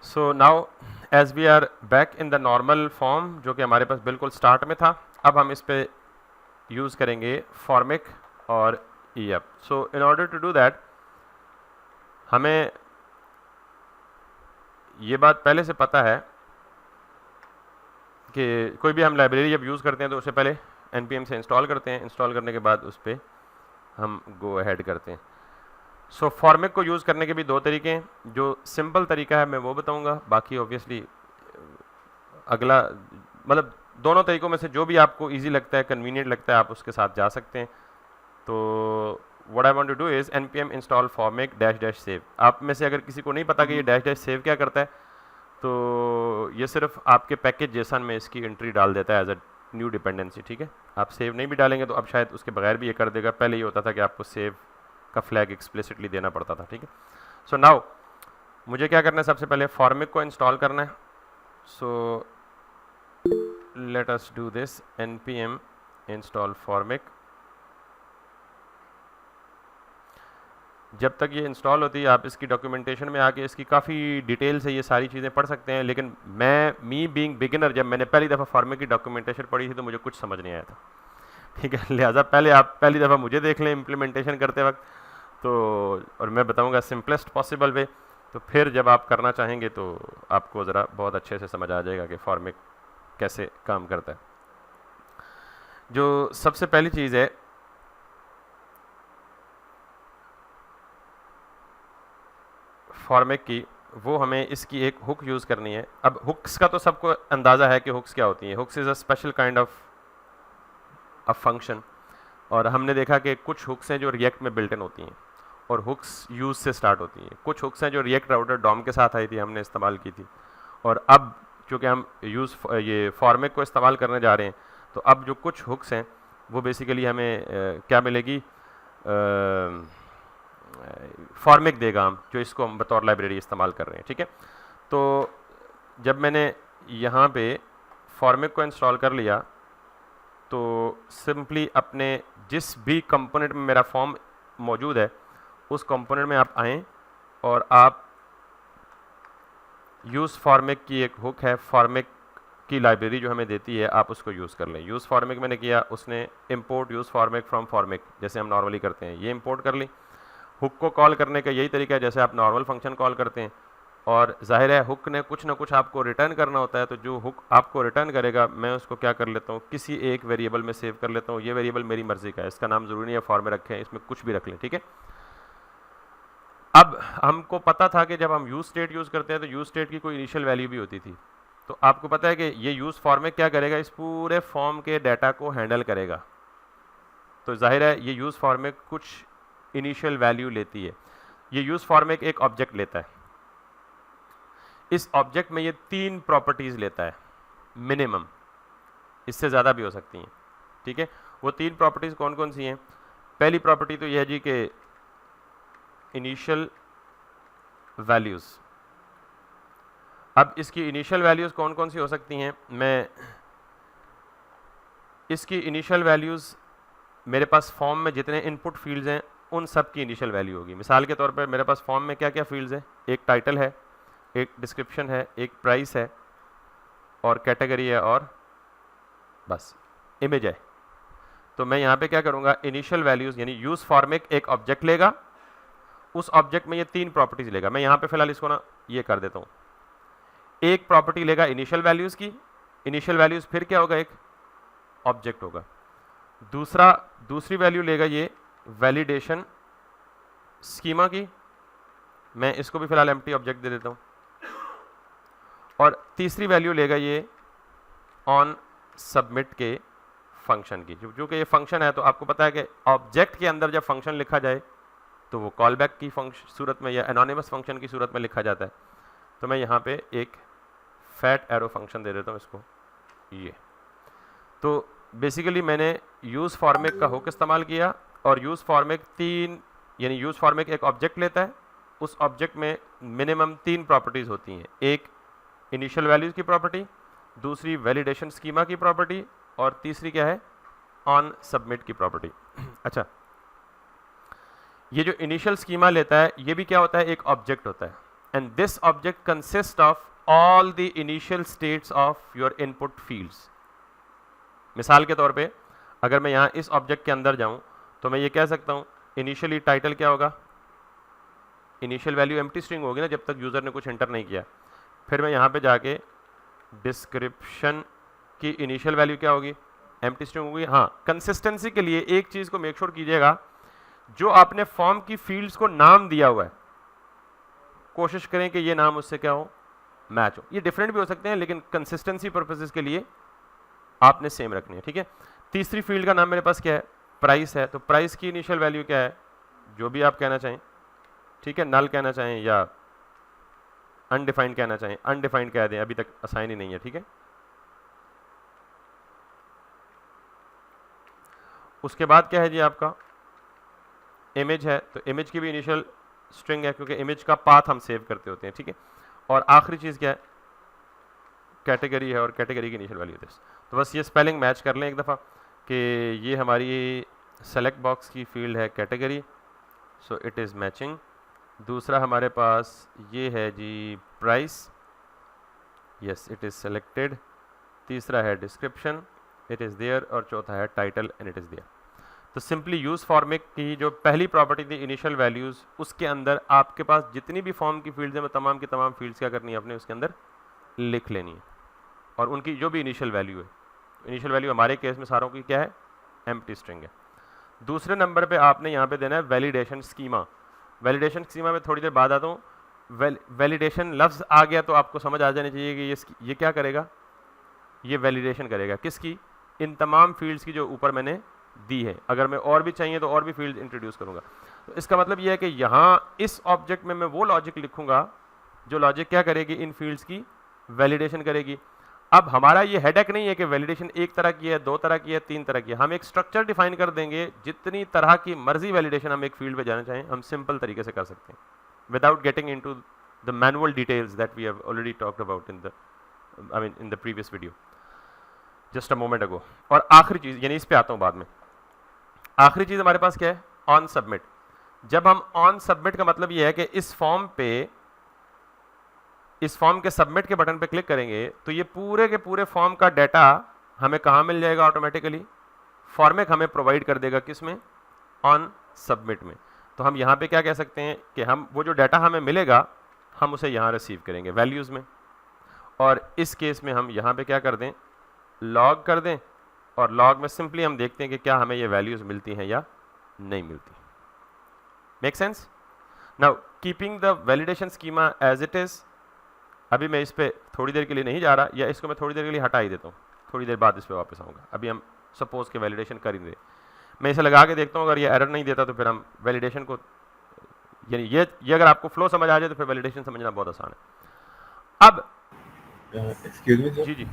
So now as we are back in the normal form जो कि हमारे पास बिल्कुल स्टार्ट में था, अब हम इस पे यूज़ करेंगे फॉर्मिक और EF. So in order to do that हमें ये बात पहले से पता है कि कोई भी हम लाइब्रेरी जब यूज़ करते हैं तो उससे पहले npm से इंस्टॉल करते हैं, इंस्टॉल करने के बाद उस पर हम गो अहेड करते हैं। सो फॉर्मिक को यूज़ करने के भी दो तरीके हैं, जो सिंपल तरीका है मैं वो बताऊंगा, बाकी ऑब्वियसली अगला मतलब दोनों तरीकों में से जो भी आपको इजी लगता है, कन्वीनियंट लगता है, आप उसके साथ जा सकते हैं। तो what I want to do is npm install formic -- save। आप में से अगर किसी को नहीं पता कि ये -- save क्या करता है, तो ये सिर्फ आपके पैकेज जेसन में इसकी एंट्री डाल देता है एज अ न्यू डिपेंडेंसी। ठीक है, आप सेव नहीं भी डालेंगे तो अब शायद उसके बगैर भी ये कर देगा। पहले ये होता था कि आपको सेव का फ्लैग एक्सप्लिसिटली देना पड़ता था। ठीक है, सो नाउ मुझे क्या करना है, सबसे पहले फॉर्मिक को इंस्टॉल करना है। So let us do this, npm install formic। जब तक ये इंस्टॉल होती है आप इसकी डॉक्यूमेंटेशन में आके इसकी काफ़ी डिटेल से ये सारी चीज़ें पढ़ सकते हैं, लेकिन मी बीइंग बिगिनर जब मैंने पहली दफ़ा फॉर्मिक की डॉक्यूमेंटेशन पढ़ी थी तो मुझे कुछ समझ नहीं आया था। ठीक है, लिहाजा पहले आप पहली दफ़ा मुझे देख लें इम्प्लीमेंटेशन करते वक्त, तो और मैं बताऊंगा सिंपलेस्ट पॉसिबल वे, तो फिर जब आप करना चाहेंगे तो आपको ज़रा बहुत अच्छे से समझ आ जाएगा कि फॉर्मिक कैसे काम करता है। जो सबसे पहली चीज़ है फॉर्मिक की, वो हमें इसकी एक हुक यूज़ करनी है। अब हुक्स का तो सबको अंदाज़ा है कि हुक्स क्या होती हैं। Hooks is a special kind of a function, और हमने देखा कि कुछ हुक्स हैं जो रिएक्ट में बिल्ट इन होती हैं और हुक्स यूज़ से स्टार्ट होती हैं। कुछ हुक्स हैं जो रिएक्ट राउटर डॉम के साथ आई थी, हमने इस्तेमाल की थी, और अब चूँकि हम ये फॉर्मिक को इस्तेमाल करने जा रहे हैं तो अब जो कुछ हुक्स हैं वो बेसिकली हमें क्या मिलेगी, फॉर्मिक देगा हम, जो इसको हम बतौर लाइब्रेरी इस्तेमाल कर रहे हैं। ठीक है, तो जब मैंने यहाँ पे फॉर्मिक को इंस्टॉल कर लिया तो सिंपली अपने जिस भी कंपोनेंट में मेरा फॉर्म मौजूद है उस कंपोनेंट में आप आएँ और आप यूज़ फॉर्मिक की एक हुक है, फॉर्मिक की लाइब्रेरी जो हमें देती है, आप उसको यूज़ कर लें। यूज़ फॉर्मिक मैंने किया, उसने import use formic from formic जैसे हम नॉर्मली करते हैं, ये इंपोर्ट कर ली। हुक को कॉल करने का यही तरीका है जैसे आप नॉर्मल फंक्शन कॉल करते हैं, और जाहिर है हुक ने कुछ ना कुछ आपको रिटर्न करना होता है, तो जो हुक आपको रिटर्न करेगा मैं उसको क्या कर लेता हूँ, किसी एक वेरिएबल में सेव कर लेता हूँ। ये वेरिएबल मेरी मर्जी का है, इसका नाम ज़रूरी नहीं है फॉर्म में रखें, इसमें कुछ भी रख लें। ठीक है, अब हमको पता था कि जब हम यूज स्टेट यूज़ करते हैं तो यूज स्टेट की कोई इनिशियल वैल्यू भी होती थी, तो आपको पता है कि ये यूज़ फॉर्मिक क्या करेगा, इस पूरे फॉर्म के डाटा को हैंडल करेगा। तो जाहिर है ये यूज़ फॉर्मिक कुछ इनिशियल वैल्यू लेती है। ये यूज़ फॉर्मिक एक ऑब्जेक्ट लेता है, इस ऑब्जेक्ट में ये 3 प्रॉपर्टीज़ लेता है मिनिमम, इससे ज़्यादा भी हो सकती हैं। ठीक है, वो 3 प्रॉपर्टीज़ कौन कौन सी हैं? पहली प्रॉपर्टी तो यह है जी कि इनिशियल वैल्यूज़। अब इसकी इनिशियल वैल्यूज़ कौन कौन सी हो सकती हैं? मैं इसकी इनिशियल वैल्यूज़ मेरे पास फॉर्म में जितने इनपुट फील्ड्स हैं उन सब की इनिशियल वैल्यू होगी। मिसाल के तौर पर मेरे पास फॉर्म में क्या क्या फील्ड्स हैं, एक टाइटल है, एक डिस्क्रिप्शन है, एक प्राइस है, और कैटेगरी है, और बस इमेज है। तो मैं यहाँ पे क्या करूँगा, इनिशियल वैल्यूज़ यानी यूज़ फॉर्मिक एक ऑब्जेक्ट लेगा, उस ऑब्जेक्ट में ये 3 प्रॉपर्टीज़ लेगा। मैं यहाँ पे फिलहाल इसको ना ये कर देता हूँ। एक प्रॉपर्टी लेगा इनिशियल वैल्यूज़ की, इनिशियल वैल्यूज़ फिर क्या होगा, एक ऑब्जेक्ट होगा। दूसरी वैल्यू लेगा ये वैलिडेशन स्कीमा की, मैं इसको भी फिलहाल एम्प्टी ऑब्जेक्ट दे देता हूँ। और तीसरी वैल्यू लेगा ये ऑन सबमिट के फंक्शन की, जो कि ये फंक्शन है। तो आपको पता है कि ऑब्जेक्ट के अंदर जब फंक्शन लिखा जाए तो वो कॉल बैक की सूरत में या एनोनिमस फंक्शन की सूरत में लिखा जाता है। तो मैं यहाँ पे एक फैट एरो फंक्शन दे देता हूँ इसको, ये। तो बेसिकली मैंने यूज़ फॉर्मिक का हुक इस्तेमाल किया, और यूज़ फॉर्मिक 3 यानी यूज़ फॉर्मिक एक ऑब्जेक्ट लेता है, उस ऑब्जेक्ट में मिनिमम 3 प्रॉपर्टीज़ होती हैं, एक इनिशियल वैल्यूज़ की प्रॉपर्टी, दूसरी वैलिडेशन स्कीमा की प्रॉपर्टी, और तीसरी क्या है, ऑन सबमिट की प्रॉपर्टी। अच्छा, ये जो इनिशियल स्कीमा लेता है ये भी क्या होता है, एक ऑब्जेक्ट होता है। and this object consists of all the initial states of your input fields. मिसाल के तौर पे अगर मैं यहाँ इस ऑब्जेक्ट के अंदर जाऊँ तो मैं ये कह सकता हूँ इनिशियली टाइटल क्या होगा, इनिशियल वैल्यू एम्प्टी स्ट्रिंग होगी ना जब तक यूज़र ने कुछ एंटर नहीं किया। फिर मैं यहाँ पे जाके डिस्क्रिप्शन की इनिशियल वैल्यू क्या होगी, एम्प्टी स्ट्रिंग होगी। हाँ, कंसिस्टेंसी के लिए एक चीज़ को मेक श्योर कीजिएगा, जो आपने फॉर्म की फील्ड्स को नाम दिया हुआ है कोशिश करें कि ये नाम उससे क्या हो, मैच हो। ये डिफरेंट भी हो सकते हैं लेकिन कंसिस्टेंसी पर्पसेस के लिए आपने सेम रखनी है, ठीक है। तीसरी फील्ड का नाम मेरे पास क्या है, प्राइस है। तो प्राइस की इनिशियल वैल्यू क्या है, जो भी आप कहना चाहें, ठीक है, नल कहना चाहें या अनडिफाइंड कहना चाहें, अनडिफाइंड कह दें, अभी तक असाइन ही नहीं है, ठीक है। उसके बाद क्या है जी आपका इमेज है, तो इमेज की भी इनिशियल स्ट्रिंग है क्योंकि इमेज का पाथ हम सेव करते होते हैं, ठीक है। और आखिरी चीज़ क्या है, कैटेगरी है और कैटेगरी की इनिशियल वैल्यू दिस। तो बस ये स्पेलिंग मैच कर लें एक दफ़ा कि ये हमारी सेलेक्ट बॉक्स की फील्ड है category, so it is matching. दूसरा हमारे पास ये है जी price, yes it is selected. तीसरा है डिस्क्रिप्शन, इट इज़ देयर। और चौथा है title and it is there. तो सिंपली यूज़ फॉर्मेट की जो पहली प्रॉपर्टी थी इनिशियल वैल्यूज़, उसके अंदर आपके पास जितनी भी फॉर्म की फील्ड्स हैं मैं तमाम की तमाम फील्ड्स क्या करनी है अपने उसके अंदर लिख लेनी है, और उनकी जो भी इनिशियल वैल्यू है, इनिशियल वैल्यू हमारे केस में सारों की क्या है, एम्प्टी स्ट्रिंग है। दूसरे नंबर पे आपने यहाँ पे देना है वैलिडेशन स्कीमा। वैलिडेशन स्कीमा में थोड़ी देर बाद आता हूँ। वैलिडेशन लफ्ज़ आ गया तो आपको समझ आ जानी चाहिए कि ये क्या करेगा, ये वैलिडेशन करेगा किसकी, इन तमाम फील्ड्स की जो ऊपर मैंने दी है। अगर मैं और भी चाहिए तो और भी फील्ड इंट्रोड्यूस करूँगा। तो इसका मतलब ये है कि यहाँ इस ऑब्जेक्ट में मैं वो लॉजिक लिखूँगा जो लॉजिक क्या करेगी, इन फील्ड्स की वैलिडेशन करेगी। अब हमारा ये हेडेक नहीं है कि वैलिडेशन एक तरह की है, दो तरह की है, तीन तरह की है। हम एक स्ट्रक्चर डिफाइन कर देंगे, जितनी तरह की मर्जी वैलिडेशन हम एक फील्ड पे जाना चाहें हम सिंपल तरीके से कर सकते हैं without getting into the manual details that we have already talked about in the previous video just a moment ago. और आखिरी चीज़, यानी इस पे आता हूँ बाद में, आखिरी चीज़ हमारे पास क्या है, ऑन सबमिट। जब हम ऑन सबमिट का मतलब ये है कि इस फॉर्म के सबमिट के बटन पे क्लिक करेंगे तो ये पूरे के पूरे फॉर्म का डाटा हमें कहाँ मिल जाएगा, ऑटोमेटिकली फॉर्मेट हमें प्रोवाइड कर देगा, किसमें, ऑन सबमिट में। तो हम यहाँ पे क्या कह सकते हैं कि हम वो जो डाटा हमें मिलेगा हम उसे यहाँ रिसीव करेंगे वैल्यूज़ में, और इस केस में हम यहाँ पे क्या कर दें, लॉग कर दें, और लॉग में सिंपली हम देखते हैं कि क्या हमें ये वैल्यूज़ मिलती हैं या नहीं मिलती। Make sense? Now keeping the validation schema as it is. अभी मैं इस पर थोड़ी देर के लिए नहीं जा रहा, या इसको मैं थोड़ी देर के लिए हटा ही देता हूँ, थोड़ी देर बाद इस पर वापस आऊँगा। अभी हम सपोज के वैलिडेशन कर ही दे, मैं इसे लगा के देखता हूँ, अगर ये एरर नहीं देता तो फिर हम वैलिडेशन को, यानी ये अगर आपको फ्लो समझ आ जाए तो फिर वैलिडेशन समझना बहुत आसान है। अब एक्सक्यूज मी जी जी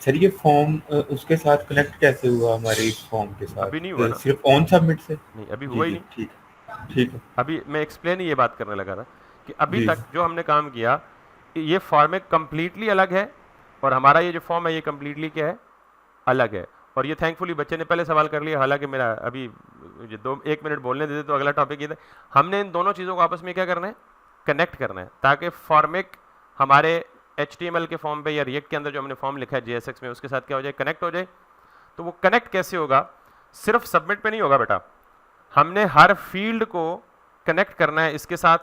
सर, ये फॉर्म उसके साथ कनेक्ट कैसे हुआ हमारे इस फॉर्म के साथ? अभी नहीं हुआ ना, सिर्फ ऑन सबमिट से? नहीं अभी हुआ ही नहीं। ठीक है। अभी मैं एक्सप्लेन ही ये बात करने लगा था कि अभी जी। तक जो हमने काम किया, ये फॉर्मेट कम्प्लीटली अलग है और हमारा ये जो फॉर्म है ये कम्प्लीटली क्या है, अलग है। और ये थैंकफुली बच्चे ने पहले सवाल कर लिया, हालांकि मेरा अभी एक मिनट बोलने देते तो अगला टॉपिक ये था। हमने इन दोनों चीज़ों को आपस में क्या करना है, कनेक्ट करना है, ताकि फॉर्मेट हमारे HTML के फॉर्म पे या रिएक्ट के अंदर जो हमने फॉर्म लिखा है JSX में उसके साथ क्या हो जाए, कनेक्ट हो जाए। तो वो कनेक्ट कैसे होगा, सिर्फ सबमिट पे नहीं होगा बेटा, हमने हर फील्ड को कनेक्ट करना है इसके साथ,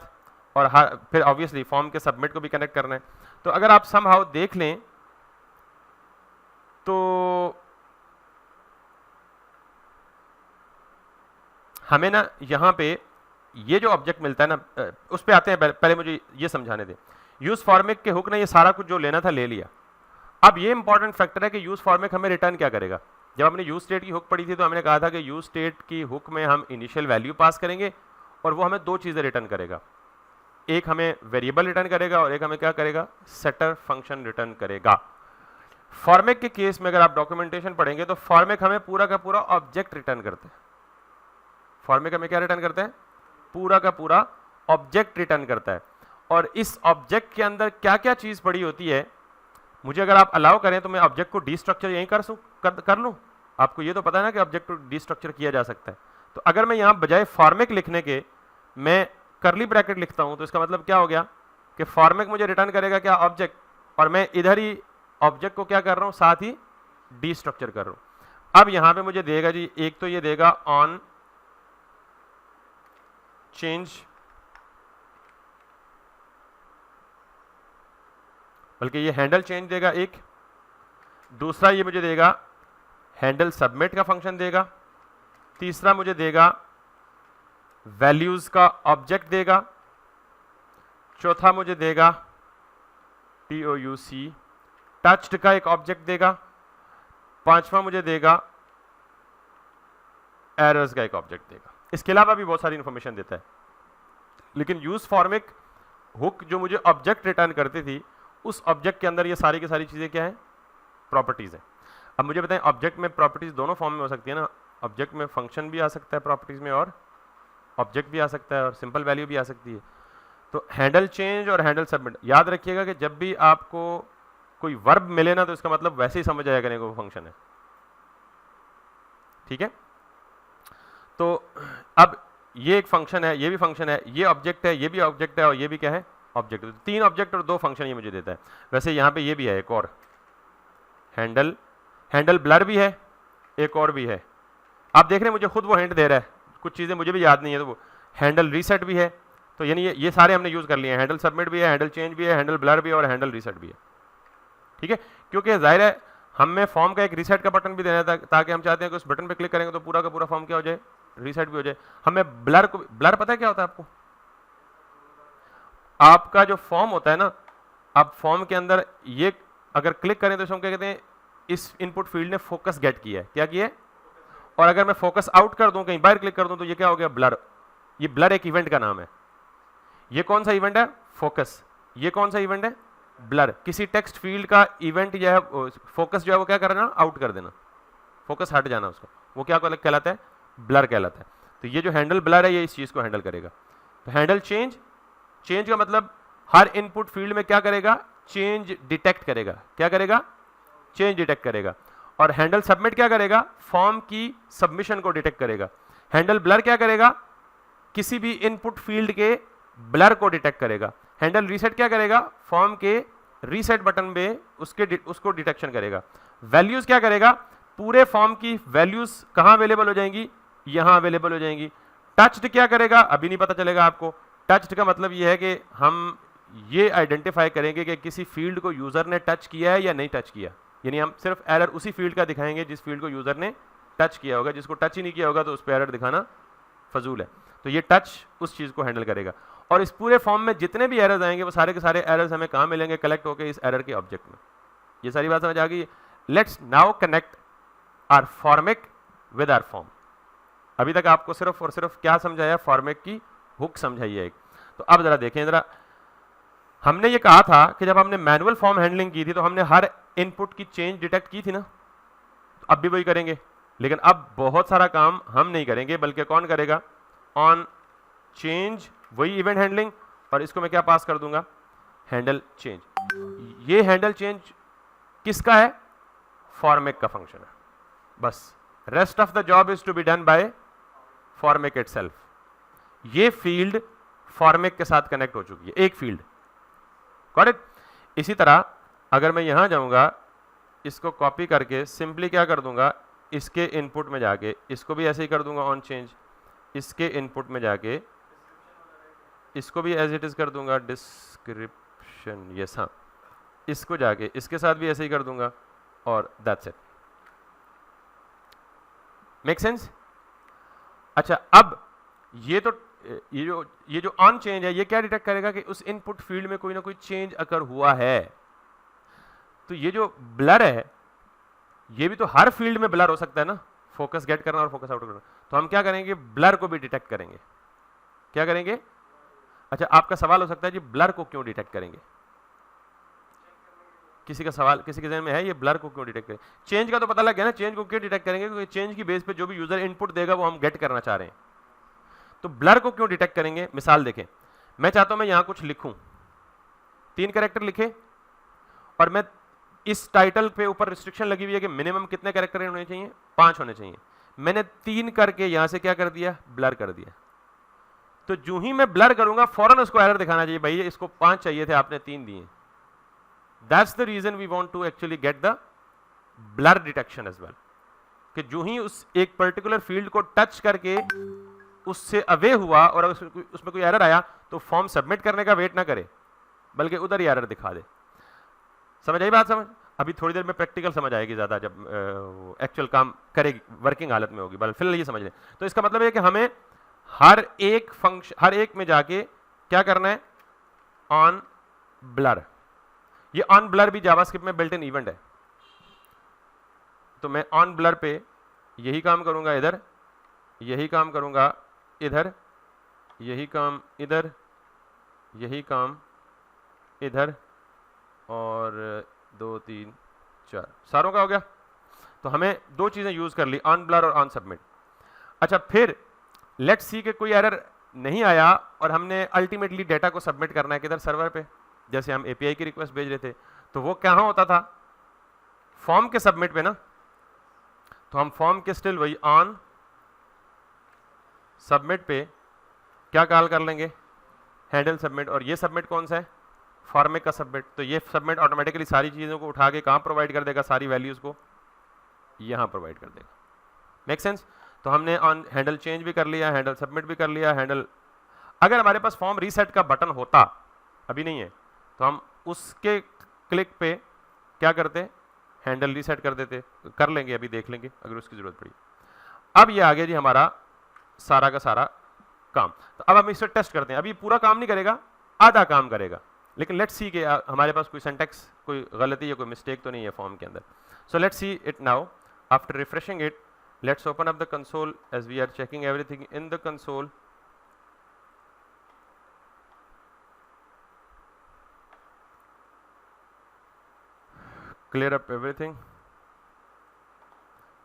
और फिर ऑब्वियसली फॉर्म के सबमिट को भी कनेक्ट करना है। तो अगर आप समहाउ देख लें तो हमें ना यहाँ पे ये जो ऑब्जेक्ट मिलता है ना, उस पे आते हैं, पहले मुझे ये समझाने दें। यूज फॉर्मेट के हुक ने ये सारा कुछ जो लेना था ले लिया। अब ये इंपॉर्टेंट फैक्टर है कि यूज फॉर्मेट हमें रिटर्न क्या करेगा। जब हमने यूज स्टेट की हुक पढ़ी थी तो हमने कहा था कि यूज स्टेट की हुक में हम इनिशियल वैल्यू पास करेंगे और वो हमें दो चीज़ें रिटर्न करेगा, एक हमें वेरिएबल रिटर्न करेगा और एक हमें क्या करेगा, सेटर फंक्शन रिटर्न करेगा। फॉर्मेट के केस में अगर आप डॉक्यूमेंटेशन पढ़ेंगे तो फॉर्मेट हमें पूरा का पूरा ऑब्जेक्ट रिटर्न करते हैं। फॉर्मेट हमें क्या रिटर्न करते हैं, पूरा का पूरा ऑब्जेक्ट रिटर्न करता है। और इस ऑब्जेक्ट के अंदर क्या क्या चीज़ पड़ी होती है, मुझे अगर आप अलाउ करें तो मैं ऑब्जेक्ट को डीस्ट्रक्चर यहीं कर लूँ। आपको ये तो पता है ना कि ऑब्जेक्ट को डीस्ट्रक्चर किया जा सकता है। तो अगर मैं यहाँ बजाय फॉर्मेट लिखने के मैं करली ब्रैकेट लिखता हूँ तो इसका मतलब क्या हो गया, कि फॉर्मेट मुझे रिटर्न करेगा क्या, ऑब्जेक्ट, और मैं इधर ही ऑब्जेक्ट को क्या कर रहा हूं, साथ ही डीस्ट्रक्चर कर रहा हूं। अब यहां पे मुझे देगा जी, एक तो ये देगा ऑन चेंज, बल्कि ये हैंडल चेंज देगा एक, दूसरा ये मुझे देगा हैंडल सबमिट का फंक्शन देगा, तीसरा मुझे देगा वैल्यूज का ऑब्जेक्ट देगा, चौथा मुझे देगा TOUC टच्ड का एक ऑब्जेक्ट देगा, पांचवा मुझे देगा एरर्स का एक ऑब्जेक्ट देगा। इसके अलावा भी बहुत सारी इंफॉर्मेशन देता है, लेकिन यूज फॉर्मिक हुक जो मुझे ऑब्जेक्ट रिटर्न करती थी, उस ऑब्जेक्ट के अंदर ये सारी की सारी चीजें क्या है, प्रॉपर्टीज है। अब मुझे बताएं, ऑब्जेक्ट में प्रॉपर्टीज दोनों फॉर्म में हो सकती है ना, ऑब्जेक्ट में फंक्शन भी आ सकता है प्रॉपर्टीज में, और ऑब्जेक्ट भी आ सकता है, और सिंपल वैल्यू भी आ सकती है। तो हैंडल चेंज और हैंडल सबमिट याद रखिएगा कि जब भी आपको कोई वर्ब मिले ना, तो इसका मतलब वैसे ही समझ आएगा कि वो फंक्शन है, ठीक है। तो अब ये एक फंक्शन है, ये भी फंक्शन है, ये ऑब्जेक्ट है, ये भी ऑब्जेक्ट है, और ये भी क्या है, ऑब्जेक्ट। तो 3 ऑब्जेक्ट और 2 फंक्शन ये मुझे देता है। वैसे यहाँ पे ये भी है एक और हैंडल ब्लर भी है, एक और भी है। आप देख रहे हैं मुझे खुद वो हिंट दे रहा है, कुछ चीज़ें मुझे भी याद नहीं है, तो वो हैंडल रीसेट भी है। तो यानी ये सारे हमने यूज़ कर लिए हैं, हैंडल सबमिट भी है, हैंडल चेंज भी है, हैंडल ब्लर भी है, और हैंडल रीसेट भी है, ठीक है। क्योंकि जाहिर है हमें फॉर्म का एक रीसेट का बटन भी देना था, ताकि हम चाहते हैं कि उस बटन पे क्लिक करेंगे तो पूरा का पूरा फॉर्म क्या हो जाए, रीसेट भी हो जाए। हमें ब्लर को, ब्लर पता है क्या होता है आपको, आपका जो फॉर्म होता है ना, आप फॉर्म के अंदर ये अगर क्लिक करें तो इसको क्या कहते हैं, इस इनपुट फील्ड ने फोकस गेट किया है, क्या किया है, और अगर मैं फोकस आउट कर दूं, कहीं बाहर क्लिक कर दूं, तो ये क्या हो गया, ब्लर। ये ब्लर एक इवेंट का नाम है। ये कौन सा इवेंट है, फोकस। ये कौन सा इवेंट है, ब्लर। किसी टेक्स्ट फील्ड का इवेंट जो है, फोकस जो है वो क्या करना, आउट कर देना, फोकस हट जाना उसका, वो क्या कहलाता है, ब्लर कहलाता है। तो ये जो हैंडल ब्लर है, ये इस चीज को हैंडल करेगा। तो हैंडल चेंज, चेंज का मतलब हर इनपुट फील्ड में क्या करेगा, चेंज डिटेक्ट करेगा। क्या करेगा, चेंज डिटेक्ट करेगा। और हैंडल सबमिट क्या करेगा, फॉर्म की सबमिशन को डिटेक्ट करेगा। हैंडल ब्लर क्या करेगा, किसी भी इनपुट फील्ड के ब्लर को डिटेक्ट करेगा। हैंडल रीसेट क्या करेगा, फॉर्म के रीसेट बटन पे उसको डिटेक्शन करेगा। वैल्यूज क्या करेगा, पूरे फॉर्म की वैल्यूज कहां अवेलेबल हो जाएंगी, यहां अवेलेबल हो जाएंगी। टच्ड क्या करेगा, अभी नहीं पता चलेगा आपको। टच्ड का मतलब यह है कि हम ये आइडेंटिफाई करेंगे कि किसी फील्ड को यूजर ने टच किया है या नहीं टच किया, यानी हम सिर्फ एरर उसी फील्ड का दिखाएंगे जिस फील्ड को यूजर ने टच किया होगा। जिसको टच ही नहीं किया होगा तो उस पर एरर दिखाना फजूल है। तो ये टच उस चीज को हैंडल करेगा। और इस पूरे फॉर्म में जितने भी एरर्स आएंगे, वो सारे के सारे एरर्स हमें कहां मिलेंगे, कलेक्ट होकर इस एरर के ऑब्जेक्ट में। ये सारी बात समझ आ गई। Let's now connect our Formik with our form. अभी तक आपको सिर्फ और सिर्फ क्या समझाया, फॉर्मेट की हुक समझाई है एक। तो अब जरा देखें, जरा हमने ये कहा था कि जब हमने मैनुअल फॉर्म हैंडलिंग की थी तो हमने हर इनपुट की चेंज डिटेक्ट की थी ना, तो अब भी वही करेंगे। लेकिन अब बहुत सारा काम हम नहीं करेंगे, बल्कि कौन करेगा, ऑन चेंज, वही इवेंट हैंडलिंग, और इसको मैं क्या पास कर दूंगा, हैंडल चेंज। ये हैंडल चेंज किसका है, फॉर्मेट का फंक्शन है बस। Rest of the job is to be done by Formik itself. ये फील्ड फॉर्मेट के साथ कनेक्ट हो चुकी है, एक फील्ड। Got it. इसी तरह अगर मैं यहां जाऊंगा, इसको कॉपी करके सिंपली क्या कर दूंगा, इसके इनपुट में जाके इसको भी ऐसे ही कर दूंगा ऑन चेंज, इसके इनपुट में जाके इसको भी एज इट इज कर दूंगा डिस्क्रिप्शन, यस हाँ, इसको जाके इसके साथ भी ऐसे ही कर दूंगा, और दैट्स इट। Make sense. अच्छा, अब ये जो ऑन चेंज है, ये क्या डिटेक्ट करेगा कि उस इनपुट फील्ड में कोई ना कोई चेंज अगर हुआ है। तो ये जो ब्लर है, ये भी तो हर फील्ड में ब्लर हो सकता है ना, फोकस गेट करना और फोकस आउट करना। तो हम क्या करेंगे, ब्लर को भी डिटेक्ट करेंगे। क्या करेंगे, अच्छा आपका सवाल हो सकता है जी ब्लर को क्यों डिटेक्ट करेंगे, किसी का सवाल, किसी के ज़हन में है ये ब्लर को क्यों डिटेक्ट करें। चेंज का तो पता लग गया ना, चेंज को क्यों डिटेक्ट करेंगे, क्योंकि चेंज की बेस पे जो भी यूजर इनपुट देगा वो हम गेट करना चाह रहे हैं। तो ब्लर को क्यों डिटेक्ट करेंगे, मिसाल देखें, मैं चाहता हूं मैं यहां कुछ लिखूं, 3 कैरेक्टर लिखे, और मैं इस टाइटल पे ऊपर रिस्ट्रिक्शन लगी हुई है कि मिनिमम कितने कैरेक्टर होने चाहिए, 5 होने चाहिए। मैंने 3 करके यहां से क्या कर दिया, ब्लर कर दिया। तो जो ही मैं ब्लर करूंगा फौरन उसको एरर दिखाना चाहिए, भाई इसको 5 चाहिए थे आपने 3 दिए। That's the reason we want to actually get the blur detection as well, कि जो ही उस एक पर्टिकुलर फील्ड को टच करके उससे अवे हुआ और उसमें कोई एरर आया तो फॉर्म सबमिट करने का वेट ना करे, बल्कि उधर ही एरर दिखा दे। समझ आई बात? समझ? अभी थोड़ी देर में प्रैक्टिकल समझ आएगी ज़्यादा, जब एक्चुअल काम करेगी, वर्किंग हालत में होगी। फिलहाल ये समझ लें। तो इसका मतलब है कि हमें हर एक में जाके क्या करना है, ऑन ब्लर। ये ऑन ब्लर भी जावास्क्रिप्ट में बिल्ट इन इवेंट है। तो मैं ऑन ब्लर पे यही काम करूंगा इधर, यही काम करूंगा इधर, यही काम इधर, यही काम इधर, और 2 3 4 सारों का हो गया। तो हमें 2 चीजें यूज कर ली, ऑन ब्लर और ऑन सबमिट। अच्छा, फिर लेट्स सी कि कोई एरर नहीं आया और हमने अल्टीमेटली डेटा को सबमिट करना है किधर, सर्वर पे। जैसे हम एपीआई की रिक्वेस्ट भेज रहे थे, तो वो कहाँ होता था, फॉर्म के सबमिट पे ना। तो हम फॉर्म के स्टिल वही ऑन सबमिट पे क्या कॉल कर लेंगे, हैंडल सबमिट। और ये सबमिट कौन सा है, फॉर्मेट का सबमिट। तो ये सबमिट ऑटोमेटिकली सारी चीज़ों को उठा के कहाँ प्रोवाइड कर देगा, सारी वैल्यूज़ को यहाँ प्रोवाइड कर देगा। Make sense? तो हमने ऑन हैंडल चेंज भी कर लिया, हैंडल सबमिट भी कर लिया, हैंडल। अगर हमारे पास फॉर्म रीसेट का बटन होता, अभी नहीं है, तो हम उसके क्लिक पे क्या करते, हैंडल रीसेट कर देते। कर लेंगे, अभी देख लेंगे अगर उसकी ज़रूरत पड़ी। अब ये आ गया जी हमारा सारा का सारा काम। तो अब हम इसे टेस्ट करते हैं। अभी पूरा काम नहीं करेगा, आधा काम करेगा, लेकिन लेट्स सी कि हमारे पास कोई सिंटैक्स, कोई गलती या कोई मिस्टेक तो नहीं है फॉर्म के अंदर। So let's see it now. After refreshing it, let's open up the console as we are checking everything in the console. Clear up everything.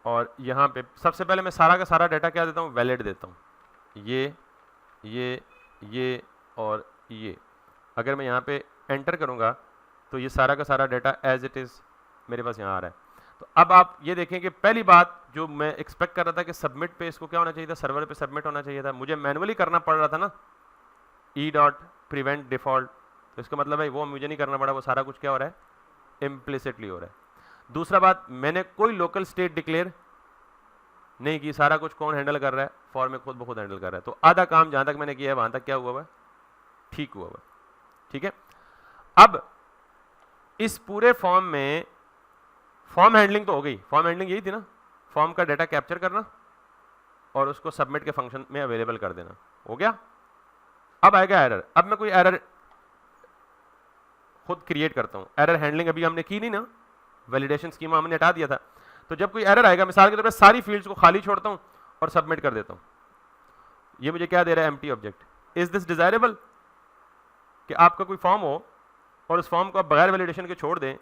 और यहाँ पे सबसे पहले मैं सारा का सारा डाटा क्या देता हूँ, वैलिड देता हूँ। ये और ये। अगर मैं यहाँ पे एंटर करूँगा तो ये सारा का सारा डाटा एज इट इज़ मेरे पास यहाँ आ रहा है। तो अब आप ये देखें कि पहली बात जो मैं एक्सपेक्ट कर रहा था कि सबमिट पे इसको क्या होना चाहिए था, सर्वर पे सबमिट होना चाहिए था, मुझे मैनुअली करना पड़ रहा था ना, e.prevent default। तो इसका मतलब है वो मुझे नहीं करना पड़ा, वो सारा कुछ क्या हो रहा है, इम्प्लिसिटली हो रहा है। दूसरा बात, मैंने कोई लोकल स्टेट डिक्लेयर नहीं की, सारा कुछ कौन हैंडल कर रहा है, फॉर्म में खुद ब खुद हैंडल कर रहा है। तो आधा काम जहाँ तक मैंने किया है वहाँ तक क्या हुआ हुआ है, ठीक हुआ हुआ है। ठीक है, अब इस पूरे फॉर्म में फॉर्म हैंडलिंग तो हो गई। फॉर्म हैंडलिंग यही थी ना, फॉर्म का डाटा कैप्चर करना और उसको सबमिट के फंक्शन में अवेलेबल कर देना, हो गया। अब आएगा एरर। अब मैं कोई एरर खुद क्रिएट करता हूं। एरर हैंडलिंग अभी हमने की नहीं ना, वैलिडेशन स्कीमा हमने हटा दिया था। तो जब कोई एरर आएगा, मिसाल के तौर पर सारी फील्ड्स को खाली छोड़ता हूं और सबमिट कर देता हूं, ये मुझे क्या दे रहा है, empty object. Is this desirable कि आपका कोई फॉर्म हो और उस फॉर्म को आप बगैर वैलिडेशन के छोड़ दें,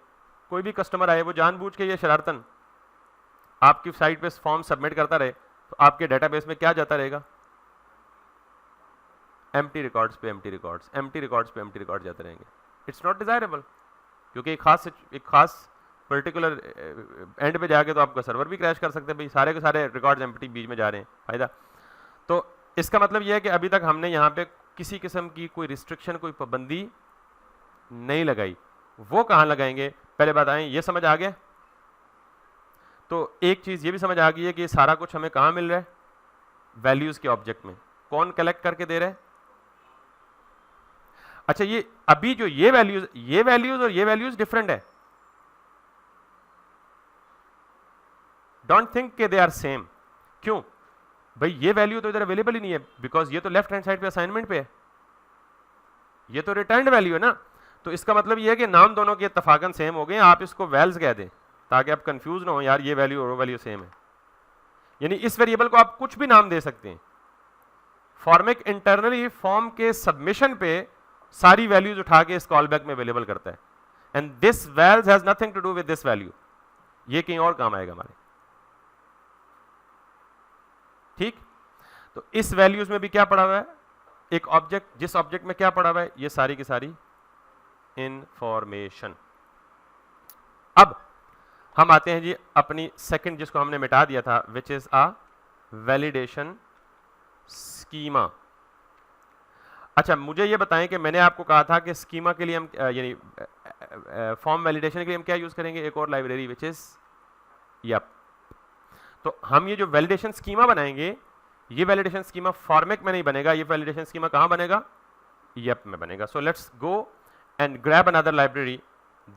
कोई भी कस्टमर आए वो जानबूझ के ये शरारतन आपकी साइट पे फॉर्म सबमिट करता रहे, तो आपके डेटाबेस में क्या जाता रहेगा, एम्प्टी रिकॉर्ड्स पे एम्प्टी रिकॉर्ड्स, एम्प्टी रिकॉर्ड्स पे एम्प्टी रिकॉर्ड जाते रहेंगे। इट्स नॉट डिजायरेबल, क्योंकि एक खास पर्टिकुलर एंड पे जाके तो आपका सर्वर भी क्रैश कर सकते हैं, भाई सारे के सारे रिकॉर्ड्स एम्प्टी बीच में जा रहे हैं, फायदा। तो इसका मतलब यह है कि अभी तक हमने यहाँ पे किसी किस्म की कोई रिस्ट्रिक्शन, कोई पाबंदी नहीं लगाई। वो कहाँ लगाएंगे, पहले बात आए, ये समझ आ गया। तो एक चीज़ ये भी समझ आ गई है कि सारा कुछ हमें कहाँ मिल रहा है, वैल्यूज़ के ऑब्जेक्ट में। कौन कलेक्ट करके दे रहा है, अच्छा ये अभी जो ये वैल्यूज और ये वैल्यूज डिफरेंट है। डोंट थिंक के दे आर सेम। क्यों भाई, ये वैल्यू तो इधर अवेलेबल ही नहीं है, बिकॉज ये तो लेफ्ट हैंड साइड पे असाइनमेंट पे है, ये तो रिटर्न्ड वैल्यू है ना। तो इसका मतलब ये है कि नाम दोनों के इत्तफाकन सेम हो गए, आप इसको वैल्स कह दें ताकि आप कंफ्यूज ना हो, यार ये वैल्यू और वो वैल्यू सेम है। यानी इस वेरिएबल को आप कुछ भी नाम दे सकते हैं। फॉर्मेट इंटरनली फॉर्म के सबमिशन पे सारी वैल्यूज उठा के इस कॉलबैक में अवेलेबल करता है, and this values has nothing to do with this value, ये कहीं और काम आएगा हमारे। ठीक, तो इस वैल्यूज में भी क्या पड़ा हुआ है, एक ऑब्जेक्ट, जिस ऑब्जेक्ट में क्या पड़ा हुआ है, ये सारी की सारी इंफॉर्मेशन। अब हम आते हैं जी अपनी सेकंड, जिसको हमने मिटा दिया था, which is a validation schema. अच्छा मुझे ये बताएं कि मैंने आपको कहा था कि स्कीमा के लिए हम यानी फॉर्म वैलिडेशन के लिए हम क्या यूज करेंगे, एक और लाइब्रेरी विच इज यप। तो हम ये जो वैलिडेशन स्कीमा बनाएंगे, ये वैलिडेशन स्कीमा फॉर्मेट में नहीं बनेगा, ये वैलिडेशन स्कीमा कहां बनेगा, यप में बनेगा। So let's go and grab another library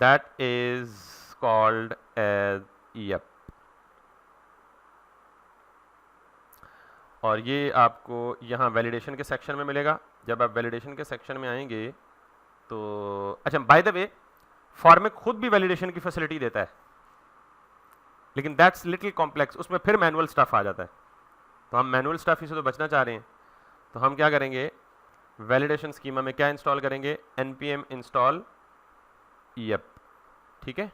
that is called as Yup. और ये आपको यहाँ वैलिडेशन के सेक्शन में मिलेगा। जब आप वैलिडेशन के सेक्शन में आएंगे तो अच्छा बाय द वे फॉर्मेट खुद भी वैलिडेशन की फैसिलिटी देता है, लेकिन दैट्स लिटिल कॉम्प्लेक्स, उसमें फिर मैनुअल स्टफ आ जाता है। तो हम मैनुअल स्टफ से तो बचना चाह रहे हैं, तो हम क्या करेंगे, वैलिडेशन स्कीमा में क्या इंस्टॉल करेंगे, npm इंस्टॉल यप। ठीक है,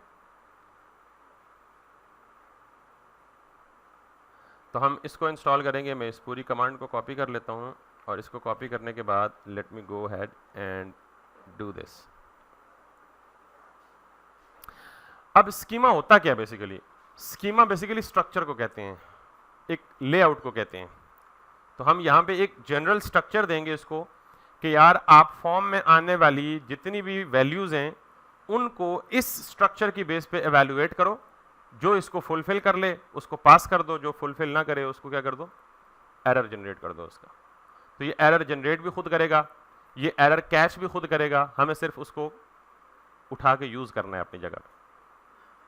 तो हम इसको इंस्टॉल करेंगे। मैं इस पूरी कमांड को कॉपी कर लेता हूँ और इसको कॉपी करने के बाद let me go ahead and do this. अब स्कीमा होता क्या बेसिकली, स्कीमा बेसिकली स्ट्रक्चर को कहते हैं, एक लेआउट को कहते हैं। तो हम यहाँ पे एक जनरल स्ट्रक्चर देंगे इसको कि यार आप फॉर्म में आने वाली जितनी भी वैल्यूज हैं उनको इस स्ट्रक्चर की बेस पे एवेल्युएट करो, जो इसको फुलफिल कर ले उसको पास कर दो, जो फुलफिल ना करे उसको क्या कर दो, एरर जनरेट कर दो उसका। तो ये एरर जनरेट भी खुद करेगा, ये एरर कैच भी खुद करेगा, हमें सिर्फ उसको उठा के यूज करना है अपनी जगह।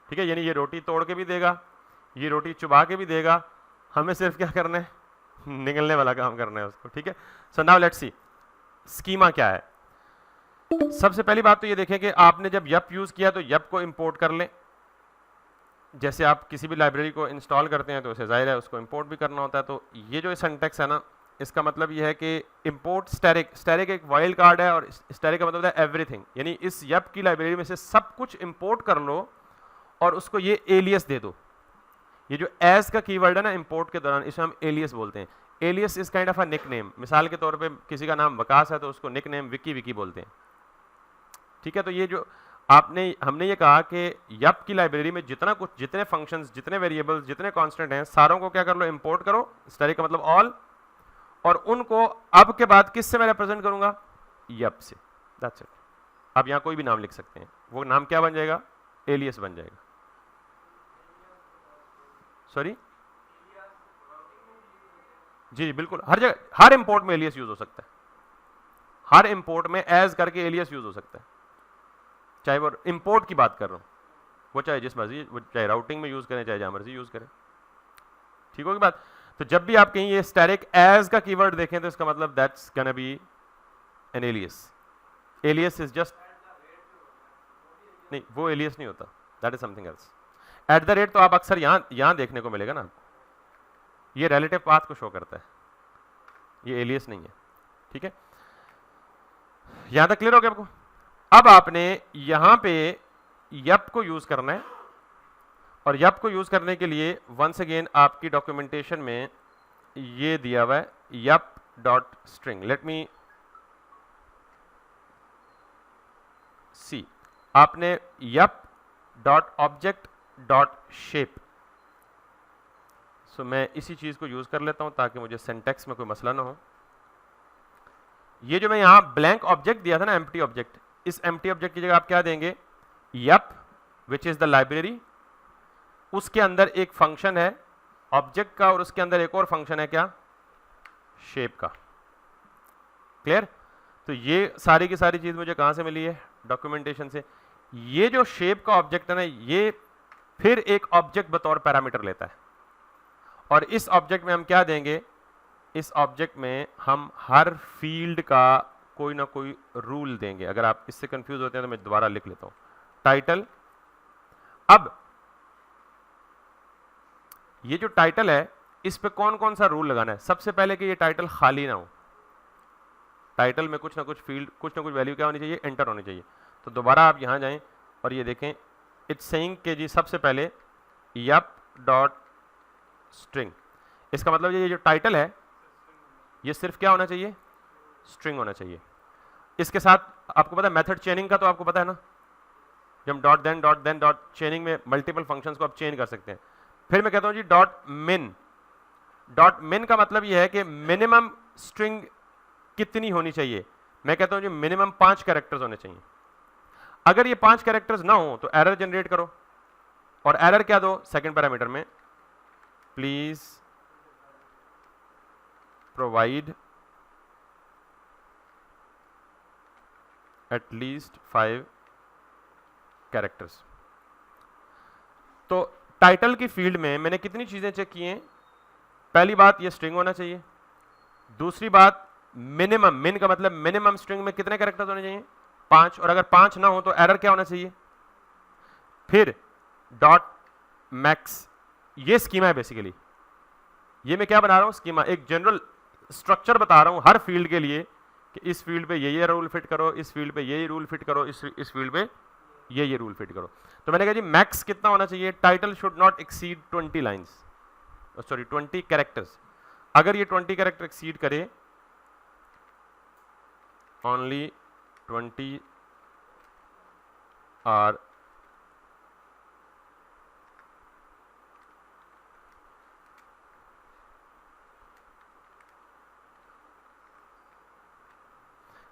ठीक है, यानी ये रोटी तोड़ के भी देगा, ये रोटी चुबा के भी देगा, हमें सिर्फ क्या करना है, निकलने वाला काम करना है उसको। ठीक है, so now let's C schema क्या है। सबसे पहली बात तो ये देखें कि आपने जब यप यूज किया तो यप को इंपोर्ट कर लें। जैसे आप किसी भी लाइब्रेरी को इंस्टॉल करते हैं तो उसे जाहिर है उसको इंपोर्ट भी करना होता है। तो ये जो सिंटैक्स है ना, इसका मतलब ये है कि इंपोर्ट स्टैटिक, स्टैटिक एक वाइल्ड कार्ड है और स्टैटिक का मतलब है एवरीथिंग, यानी इस यप की लाइब्रेरी में से सब कुछ इंपोर्ट कर लो और उसको ये एलियस दे दो। ये जो एज का कीवर्ड है ना इंपोर्ट के दौरान, इसे हम एलियस बोलते हैं। Alias is kind of a nick name. मिसाल के तौर पे किसी का नाम वकास है तो उसको निक नेम विकी विकी बोलते हैं। ठीक है, तो ये जो हमने ये कहा कि यप की लाइब्रेरी में जितना कुछ, जितने फंक्शंस, जितने वेरिएबल्स, जितने कांस्टेंट हैं, सारों को क्या कर लो, इंपोर्ट करो, स्टैटिक का मतलब ऑल, और उनको अब के बाद किससे मैं रिप्रेजेंट करूंगा, यप से। That's it. अब यहां कोई भी नाम लिख सकते हैं, वो नाम क्या बन जाएगा, एलियस बन जाएगा। सॉरी, जी बिल्कुल, हर जगह, हर इंपोर्ट में एलियस यूज हो सकता है, हर इंपोर्ट में एज करके एलियस यूज हो सकता है। चाहे वो इंपोर्ट की बात कर रहा हूं, वो चाहे जिस मर्जी, वो चाहे राउटिंग में यूज करें, चाहे जहां मर्जी यूज करें। ठीक होगी बात। तो जब भी आप कहीं ये स्टैटिक एज का कीवर्ड देखें तो इसका मतलब that's gonna be an alias. Alias is just, नहीं वो एलियस नहीं होता, that is something else. At the rate तो आप अक्सर यहां देखने को मिलेगा ना आपको, ये रिलेटिव पाथ को शो करता है, ये एलियस नहीं है। ठीक है, यहां तक क्लियर हो गया आपको। अब आपने यहां पे यप को यूज करना है, और यप को यूज करने के लिए वंस अगेन आपकी डॉक्यूमेंटेशन में ये दिया हुआ है yup dot string. Let me see, आपने yup dot object dot shape. So मैं इसी चीज को यूज कर लेता हूं ताकि मुझे सिंटैक्स में कोई मसला ना हो। ये जो मैं यहां ब्लैंक ऑब्जेक्ट दिया था ना, एम्प्टी ऑब्जेक्ट, इस एम्प्टी ऑब्जेक्ट की जगह आप क्या देंगे, Yup which is the library, उसके अंदर एक फंक्शन है ऑब्जेक्ट का और उसके अंदर एक और फंक्शन है क्या, शेप का। क्लियर। तो ये सारी की सारी चीज मुझे कहां से मिली है, डॉक्यूमेंटेशन से। ये जो शेप का ऑब्जेक्ट है ना, ये फिर एक ऑब्जेक्ट बतौर पैरामीटर लेता है, और इस ऑब्जेक्ट में हम क्या देंगे, इस ऑब्जेक्ट में हम हर फील्ड का कोई ना कोई रूल देंगे। अगर आप इससे कंफ्यूज होते हैं तो मैं दोबारा लिख लेता हूं, टाइटल। अब ये जो टाइटल है इस पे कौन कौन सा रूल लगाना है, सबसे पहले कि ये टाइटल खाली ना हो, टाइटल में कुछ ना कुछ फील्ड, कुछ ना कुछ वैल्यू क्या होनी चाहिए, एंटर होनी चाहिए। तो दोबारा आप यहां जाएं और ये देखें, इट्स सेइंग के जी सबसे पहले यप डॉट स्ट्रिंग। इसका मतलब ये जो टाइटल है ये सिर्फ क्या होना चाहिए, स्ट्रिंग होना चाहिए। इसके साथ आपको पता है मेथड चेनिंग का, तो आपको पता है ना, जब डॉट देन डॉट चेनिंग में मल्टीपल फंक्शंस को आप चेन कर सकते हैं। फिर मैं कहता हूं जी डॉट मिन। डॉट मिन का मतलब ये है कि मिनिमम स्ट्रिंग कितनी होनी चाहिए, मैं कहता हूं जी मिनिमम 5 कैरेक्टर्स होने चाहिए। अगर ये 5 कैरेक्टर्स ना हो तो एरर जनरेट करो, और एरर क्या दो, सेकंड पैरामीटर में please provide at least 5 characters. तो टाइटल की फील्ड में मैंने कितनी चीजें चेक की हैं? पहली बात ये स्ट्रिंग होना चाहिए, दूसरी बात मिनिमम, मिन का मतलब मिनिमम स्ट्रिंग में कितने कैरेक्टर्स होने चाहिए? 5, और अगर 5 ना हो तो एरर क्या होना चाहिए? फिर डॉट मैक्स, ये स्कीमा है बेसिकली। ये मैं क्या बना रहा हूं? स्कीमा, एक जनरल स्ट्रक्चर बता रहा हूं हर फील्ड के लिए कि इस फील्ड पे ये रूल फिट करो, इस फील्ड पे ये रूल फिट करो, इस फील्ड पे ये रूल फिट करो। तो मैंने कहा जी मैक्स कितना होना चाहिए? Title should not exceed 20 lines, sorry 20 characters. अगर ये 20 कैरेक्टर एक्सीड करे, ओनली 20 आर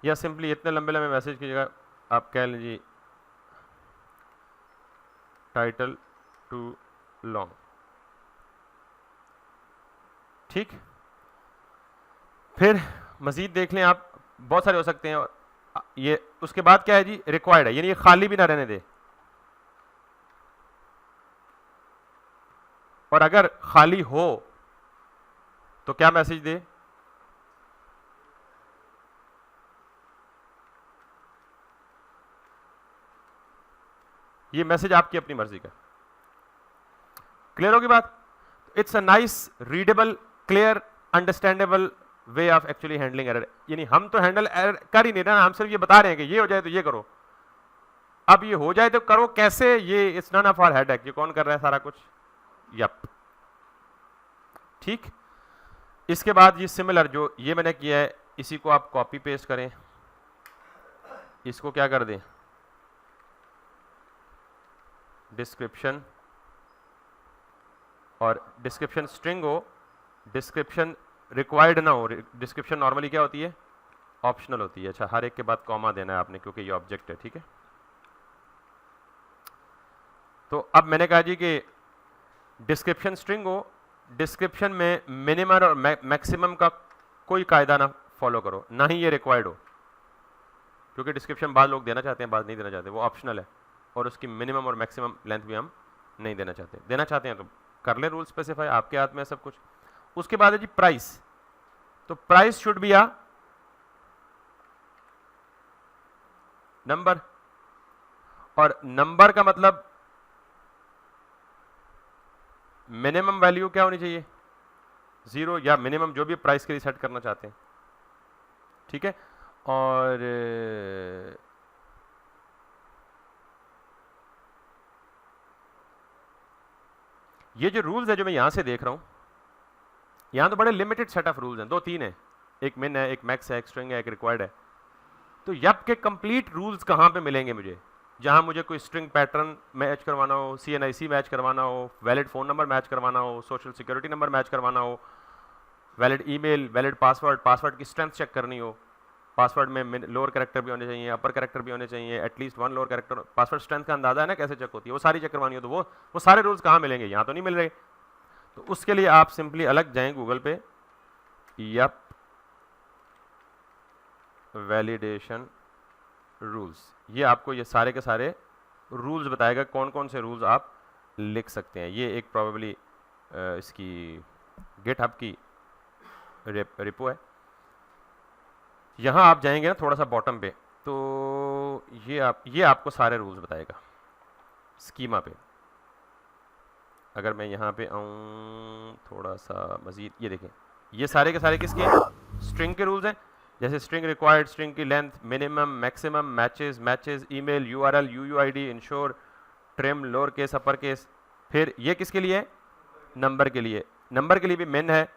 या सिंपली इतने लंबे लंबे मैसेज की जगह आप कह लीजिए टाइटल टू लॉन्ग, ठीक। फिर मजीद देख लें आप, बहुत सारे हो सकते हैं। और ये उसके बाद क्या है जी? रिक्वायर्ड है, यानी ये खाली भी ना रहने दे। और अगर खाली हो तो क्या मैसेज दे? ये मैसेज आपकी अपनी मर्जी का। क्लियर होगी बात? It's a nice readable clear understandable way of actually handling error. यानी हम तो हैंडल एरर कर ही नहीं रहे, हम सिर्फ ये बता रहे हैं कि ये हो जाए तो ये करो। अब ये हो जाए तो करो कैसे? ये it's none of our headache. ये कौन कर रहा है सारा कुछ? यप, ठीक। इसके बाद ये सिमिलर जो ये मैंने किया है, इसी को आप कॉपी पेस्ट करें, इसको क्या कर दें? डिस्क्रिप्शन, और डिस्क्रिप्शन स्ट्रिंग हो, डिस्क्रिप्शन रिक्वायर्ड ना हो। डिस्क्रिप्शन नॉर्मली क्या होती है? ऑप्शनल होती है। अच्छा, हर एक के बाद कॉमा देना है आपने क्योंकि ये ऑब्जेक्ट है, ठीक है। तो अब मैंने कहा जी कि डिस्क्रिप्शन स्ट्रिंग हो, डिस्क्रिप्शन में मिनिमम और मैक्सिमम का कोई कायदा ना फॉलो करो, ना ही ये रिक्वायर्ड हो, क्योंकि डिस्क्रिप्शन बाद लोग देना चाहते हैं, बाद नहीं देना चाहते, वो ऑप्शनल है। और उसकी मिनिमम और मैक्सिमम लेंथ भी हम नहीं देना चाहते। देना चाहते हैं तो कर ले रूल स्पेसिफाई, आपके हाथ में है सब कुछ। उसके बाद है जी प्राइस। तो price should be a number, और नंबर का मतलब मिनिमम वैल्यू क्या होनी चाहिए? 0, या मिनिमम जो भी प्राइस के लिए सेट करना चाहते हैं, ठीक है। और ये जो रूल्स है जो मैं यहां से देख रहा हूं, यहां तो बड़े लिमिटेड सेट ऑफ रूल्स हैं, 2-3 है, एक मिन है, एक मैक्स है, एक स्ट्रिंग है, एक रिक्वायर्ड है। तो यप के कंप्लीट रूल्स कहां पे मिलेंगे मुझे? जहां मुझे कोई स्ट्रिंग पैटर्न मैच करवाना हो, CNIC मैच करवाना हो, वैलिड फोन नंबर मैच करवाना हो, सोशल सिक्योरिटी नंबर मैच करवाना हो, valid email, valid password, password की स्ट्रेंथ चेक करनी हो, पासवर्ड में लोअर कैरेक्टर भी होने चाहिए, अपर कैरेक्टर भी होने चाहिए, at least 1 lower character. Password strength का अंदाजा है ना कैसे चेक होती है, वो सारी चेक करवानी हो, तो वो सारे रूल्स कहाँ मिलेंगे? यहाँ तो नहीं मिल रहे। तो उसके लिए आप सिंपली अलग जाएं गूगल पे, यप वैलिडेशन रूल्स, ये आपको ये सारे के सारे रूल्स बताएगा कौन कौन से रूल्स आप लिख सकते हैं। ये एक प्रोबेबली इसकी गिटहब की रिपो है। यहाँ आप जाएंगे ना थोड़ा सा बॉटम पे, तो ये आपको सारे रूल्स बताएगा स्कीमा पे। अगर मैं यहाँ पे आऊँ थोड़ा सा मजीद, ये देखें, ये सारे के सारे किसके हैं? स्ट्रिंग के रूल्स हैं। जैसे स्ट्रिंग रिक्वायर्ड, स्ट्रिंग की length, minimum, maximum, matches, email, URL, UUID, ensure, trim, lower case, upper case. फिर ये किसके लिए है? नंबर के लिए। नंबर के लिए भी मिन है,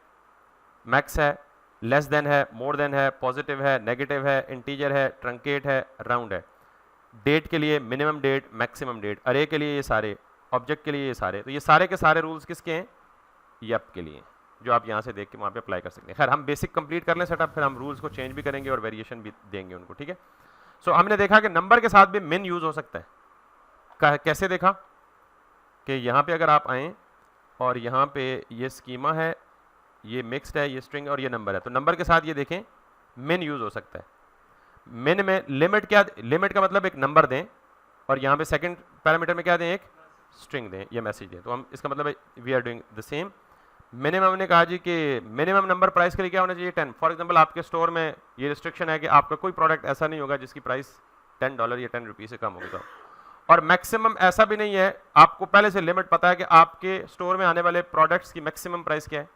मैक्स है, लेस देन है, मोर देन है, पॉजिटिव है, नेगेटिव है, इंटीजर है, ट्रंकेट है, राउंड है। डेट के लिए मिनिमम डेट, मैक्सिमम डेट। अरे के लिए ये सारे, ऑब्जेक्ट के लिए ये सारे। तो ये सारे के सारे रूल्स किसके हैं? यप के लिए। जो आप यहाँ से देख के वहाँ पे अप्लाई कर सकते हैं। खैर हम बेसिक कंप्लीट कर लें सेटअप, फिर हम रूल्स को चेंज भी करेंगे और वेरिएशन भी देंगे उनको, ठीक है। सो हमने देखा कि नंबर के साथ भी मिन यूज़ हो सकता है। कैसे देखा कि यहाँ पे अगर आप आएँ और यहाँ पे ये स्कीमा है, ये मिक्स्ड है, ये स्ट्रिंग और ये नंबर है, तो नंबर के साथ ये देखें मिन यूज़ हो सकता है। मिन में लिमिट क्या, लिमिट का मतलब एक नंबर दें और यहाँ पे सेकंड पैरामीटर में क्या दें, एक स्ट्रिंग दें या मैसेज दें। तो हम इसका मतलब we are doing the same. Minimum ने कहा जी कि मिनिमम नंबर प्राइस के लिए क्या होना चाहिए, 10। फॉर एग्जांपल आपके स्टोर में ये रिस्ट्रिक्शन है कि आपका कोई प्रोडक्ट ऐसा नहीं होगा जिसकी प्राइस $10 या 10 रुपये से कम होगी। तो और मैक्सिमम ऐसा भी नहीं है, आपको पहले से लिमिट पता है कि आपके स्टोर में आने वाले प्रोडक्ट्स की मैक्सिमम प्राइस क्या है,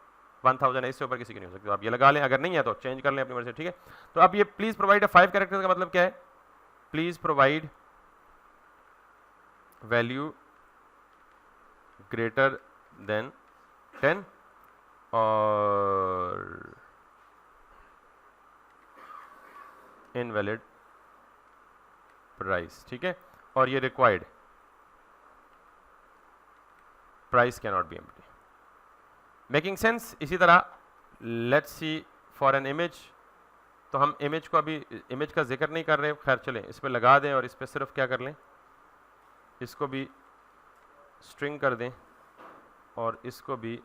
1000 है, इससे ऊपर किसी की नहीं हो सकती। तो आप ये लगा लें, अगर नहीं है तो चेंज कर लें अपनी मर्जी से, ठीक है। तो अब ये प्लीज प्रोवाइड अ 5 कैरेक्टर्स का मतलब क्या है, please provide value greater than 10 और इनवैलिड प्राइस, ठीक है। और ये required price can not be empty. Making sense. इसी तरह let's see for an image, तो हम इमेज को अभी इमेज का जिक्र नहीं कर रहे, खैर चलें इस पर लगा दें और इस पर सिर्फ क्या कर लें, इसको भी स्ट्रिंग कर दें और इसको भी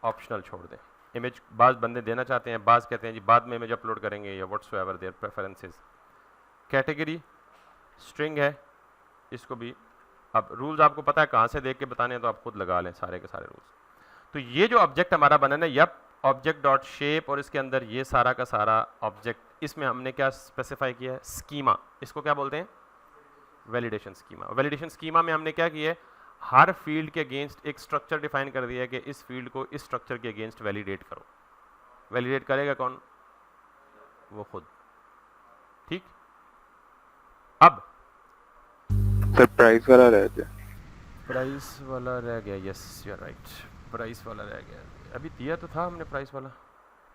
ऑप्शनल छोड़ दें। इमेज बाज़ बंदे देना चाहते हैं, बाज़ कहते हैं जी बाद में इमेज अपलोड करेंगे या whatsoever their preferences. Category string है, इसको भी, अब रूल्स आपको पता है कहाँ से देख के बताने हैं तो आप खुद लगा लें सारे के सारे रूल्स। तो ये जो ऑब्जेक्ट हमारा बना है, यप ऑब्जेक्ट डॉट शेप, और इसके अंदर ये सारा का सारा ऑब्जेक्ट, इसमें हमने क्या स्पेसिफाई किया है, स्कीमा। इसको क्या बोलते हैं, वैलिडेशन स्कीमा। वैलिडेशन स्कीमा में हमने क्या किया है, हर फील्ड के अगेंस्ट एक स्ट्रक्चर डिफाइन कर दिया है कि इस फील्ड को इस स्ट्रक्चर के अगेंस्ट वैलिडेट करो। वैलिडेट करेगा कौन, वो खुद, ठीक। अब सर प्राइस वाला रह गया, प्राइस वाला रह गया, yes you are right, price वाला रह गया। अभी दिया तो था हमने प्राइस वाला,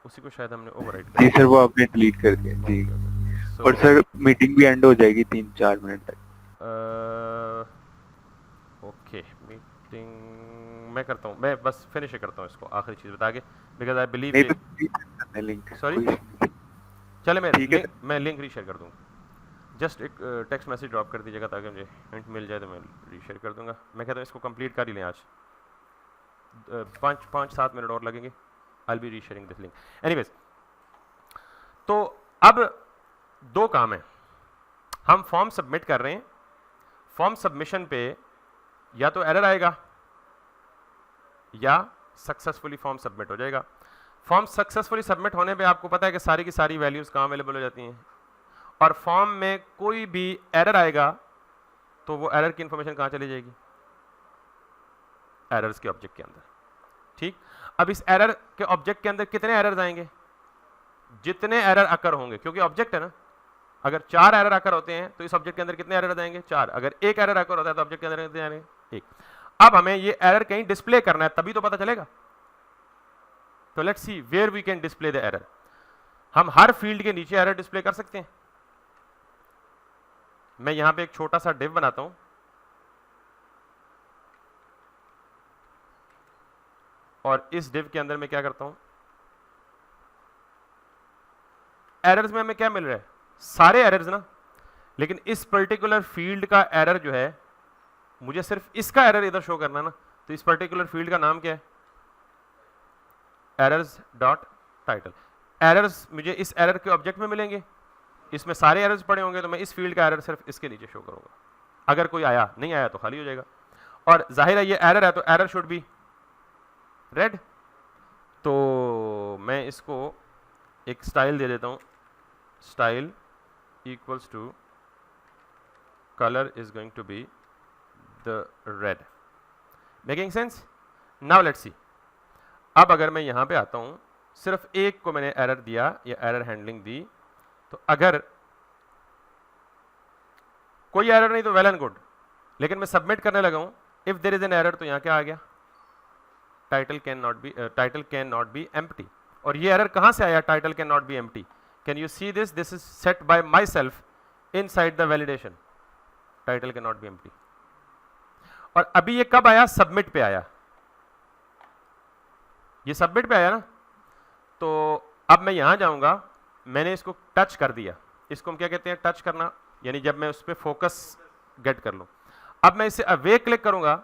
उसी को शायद हमने ओवरराइट कर जी दिया। सर वो आपने डिलीट कर दिया जी। और सर मीटिंग भी एंड हो जाएगी 3-4 मिनट तक। ओके मीटिंग मैं करता हूँ, मैं बस फिनिश करता हूँ इसको, आखिरी चीज़ बता के, बिकॉज आई बिलीव नहीं तो लिंक, सॉरी चले मैं लिंक रीशेयर कर दूँगा। जस्ट एक टेक्स्ट मैसेज ड्रॉप कर दीजिएगा ताकि मुझे हिंट मिल जाए तो मैं रीशेयर कर दूंगा। मैं कहता हूँ इसको कंप्लीट कर ही लें आज, 5-7 मिनट और लगेंगे। I will be resharing this link anyways. तो अब 2 काम है, हम फॉर्म सबमिट कर रहे हैं, फॉर्म सबमिशन पे या तो एरर आएगा या सक्सेसफुली फॉर्म सबमिट हो जाएगा। फॉर्म सक्सेसफुली सबमिट होने पे आपको पता है कि सारी की सारी वैल्यूज़ कहाँ अवेलेबल हो जाती हैं, और फॉर्म में कोई भी एरर आएगा तो वो एरर की इंफॉर्मेशन कहाँ चली जाएगी, एरर्स के ऑब्जेक्ट के अंदर, ठीक। अब इस एरर के ऑब्जेक्ट के अंदर कितने एरर्स आएंगे, जितने एरर अकर होंगे, क्योंकि ऑब्जेक्ट है ना, अगर 4 एरर अकर होते हैं तो इस ऑब्जेक्ट के अंदर कितने एरर आएंगे, 4। अगर 1 एरर अकर होता है तो ऑब्जेक्ट के अंदर कितने आएंगे, 1। अब हमें ये एरर कहीं डिस्प्ले करना है तभी तो पता चलेगा। तो let's see where we can display the error. हम हर फील्ड के नीचे एरर डिस्प्ले कर सकते हैं। मैं यहां पे एक छोटा सा डिव बनाता हूं और इस डिव के अंदर मैं क्या करता हूं, एरर्स में हमें क्या मिल रहा है, सारे एरर्स ना, लेकिन इस पर्टिकुलर फील्ड का एरर जो है, मुझे सिर्फ इसका एरर इधर शो करना है ना, तो इस पर्टिकुलर फील्ड का नाम क्या है, एरर्स डॉट टाइटल। एरर्स मुझे इस एरर के ऑब्जेक्ट में मिलेंगे, इसमें सारे एरर्स पड़े होंगे, तो मैं इस फील्ड का एरर सिर्फ इसके नीचे शो करूंगा। अगर कोई आया, नहीं आया तो खाली हो जाएगा। और जाहिर है ये एरर है तो एरर शुड बी रेड। तो मैं इसको एक स्टाइल दे देता हूं, style equals to colour is going to be the red. Making sense. Now let's see. अब अगर मैं यहां पे आता हूं, सिर्फ एक को मैंने एरर दिया या एरर हैंडलिंग दी, तो अगर कोई एरर नहीं तो वेल एंड गुड, लेकिन मैं सबमिट करने लगा हूं, if there is an error, तो यहां क्या आ गया, title can not be empty. और ये एरर कहां से आया, title can not be empty. Can you see this, this is set by myself inside the validation, title can not be empty. और अभी ये कब आया, सबमिट पे आया। ये सबमिट पे आया ना, तो अब मैं यहाँ जाऊँगा, मैंने इसको टच कर दिया, इसको हम क्या कहते हैं टच करना, यानी जब मैं उस पर फोकस गेट कर लूँ। अब मैं इसे अवे क्लिक करूँगा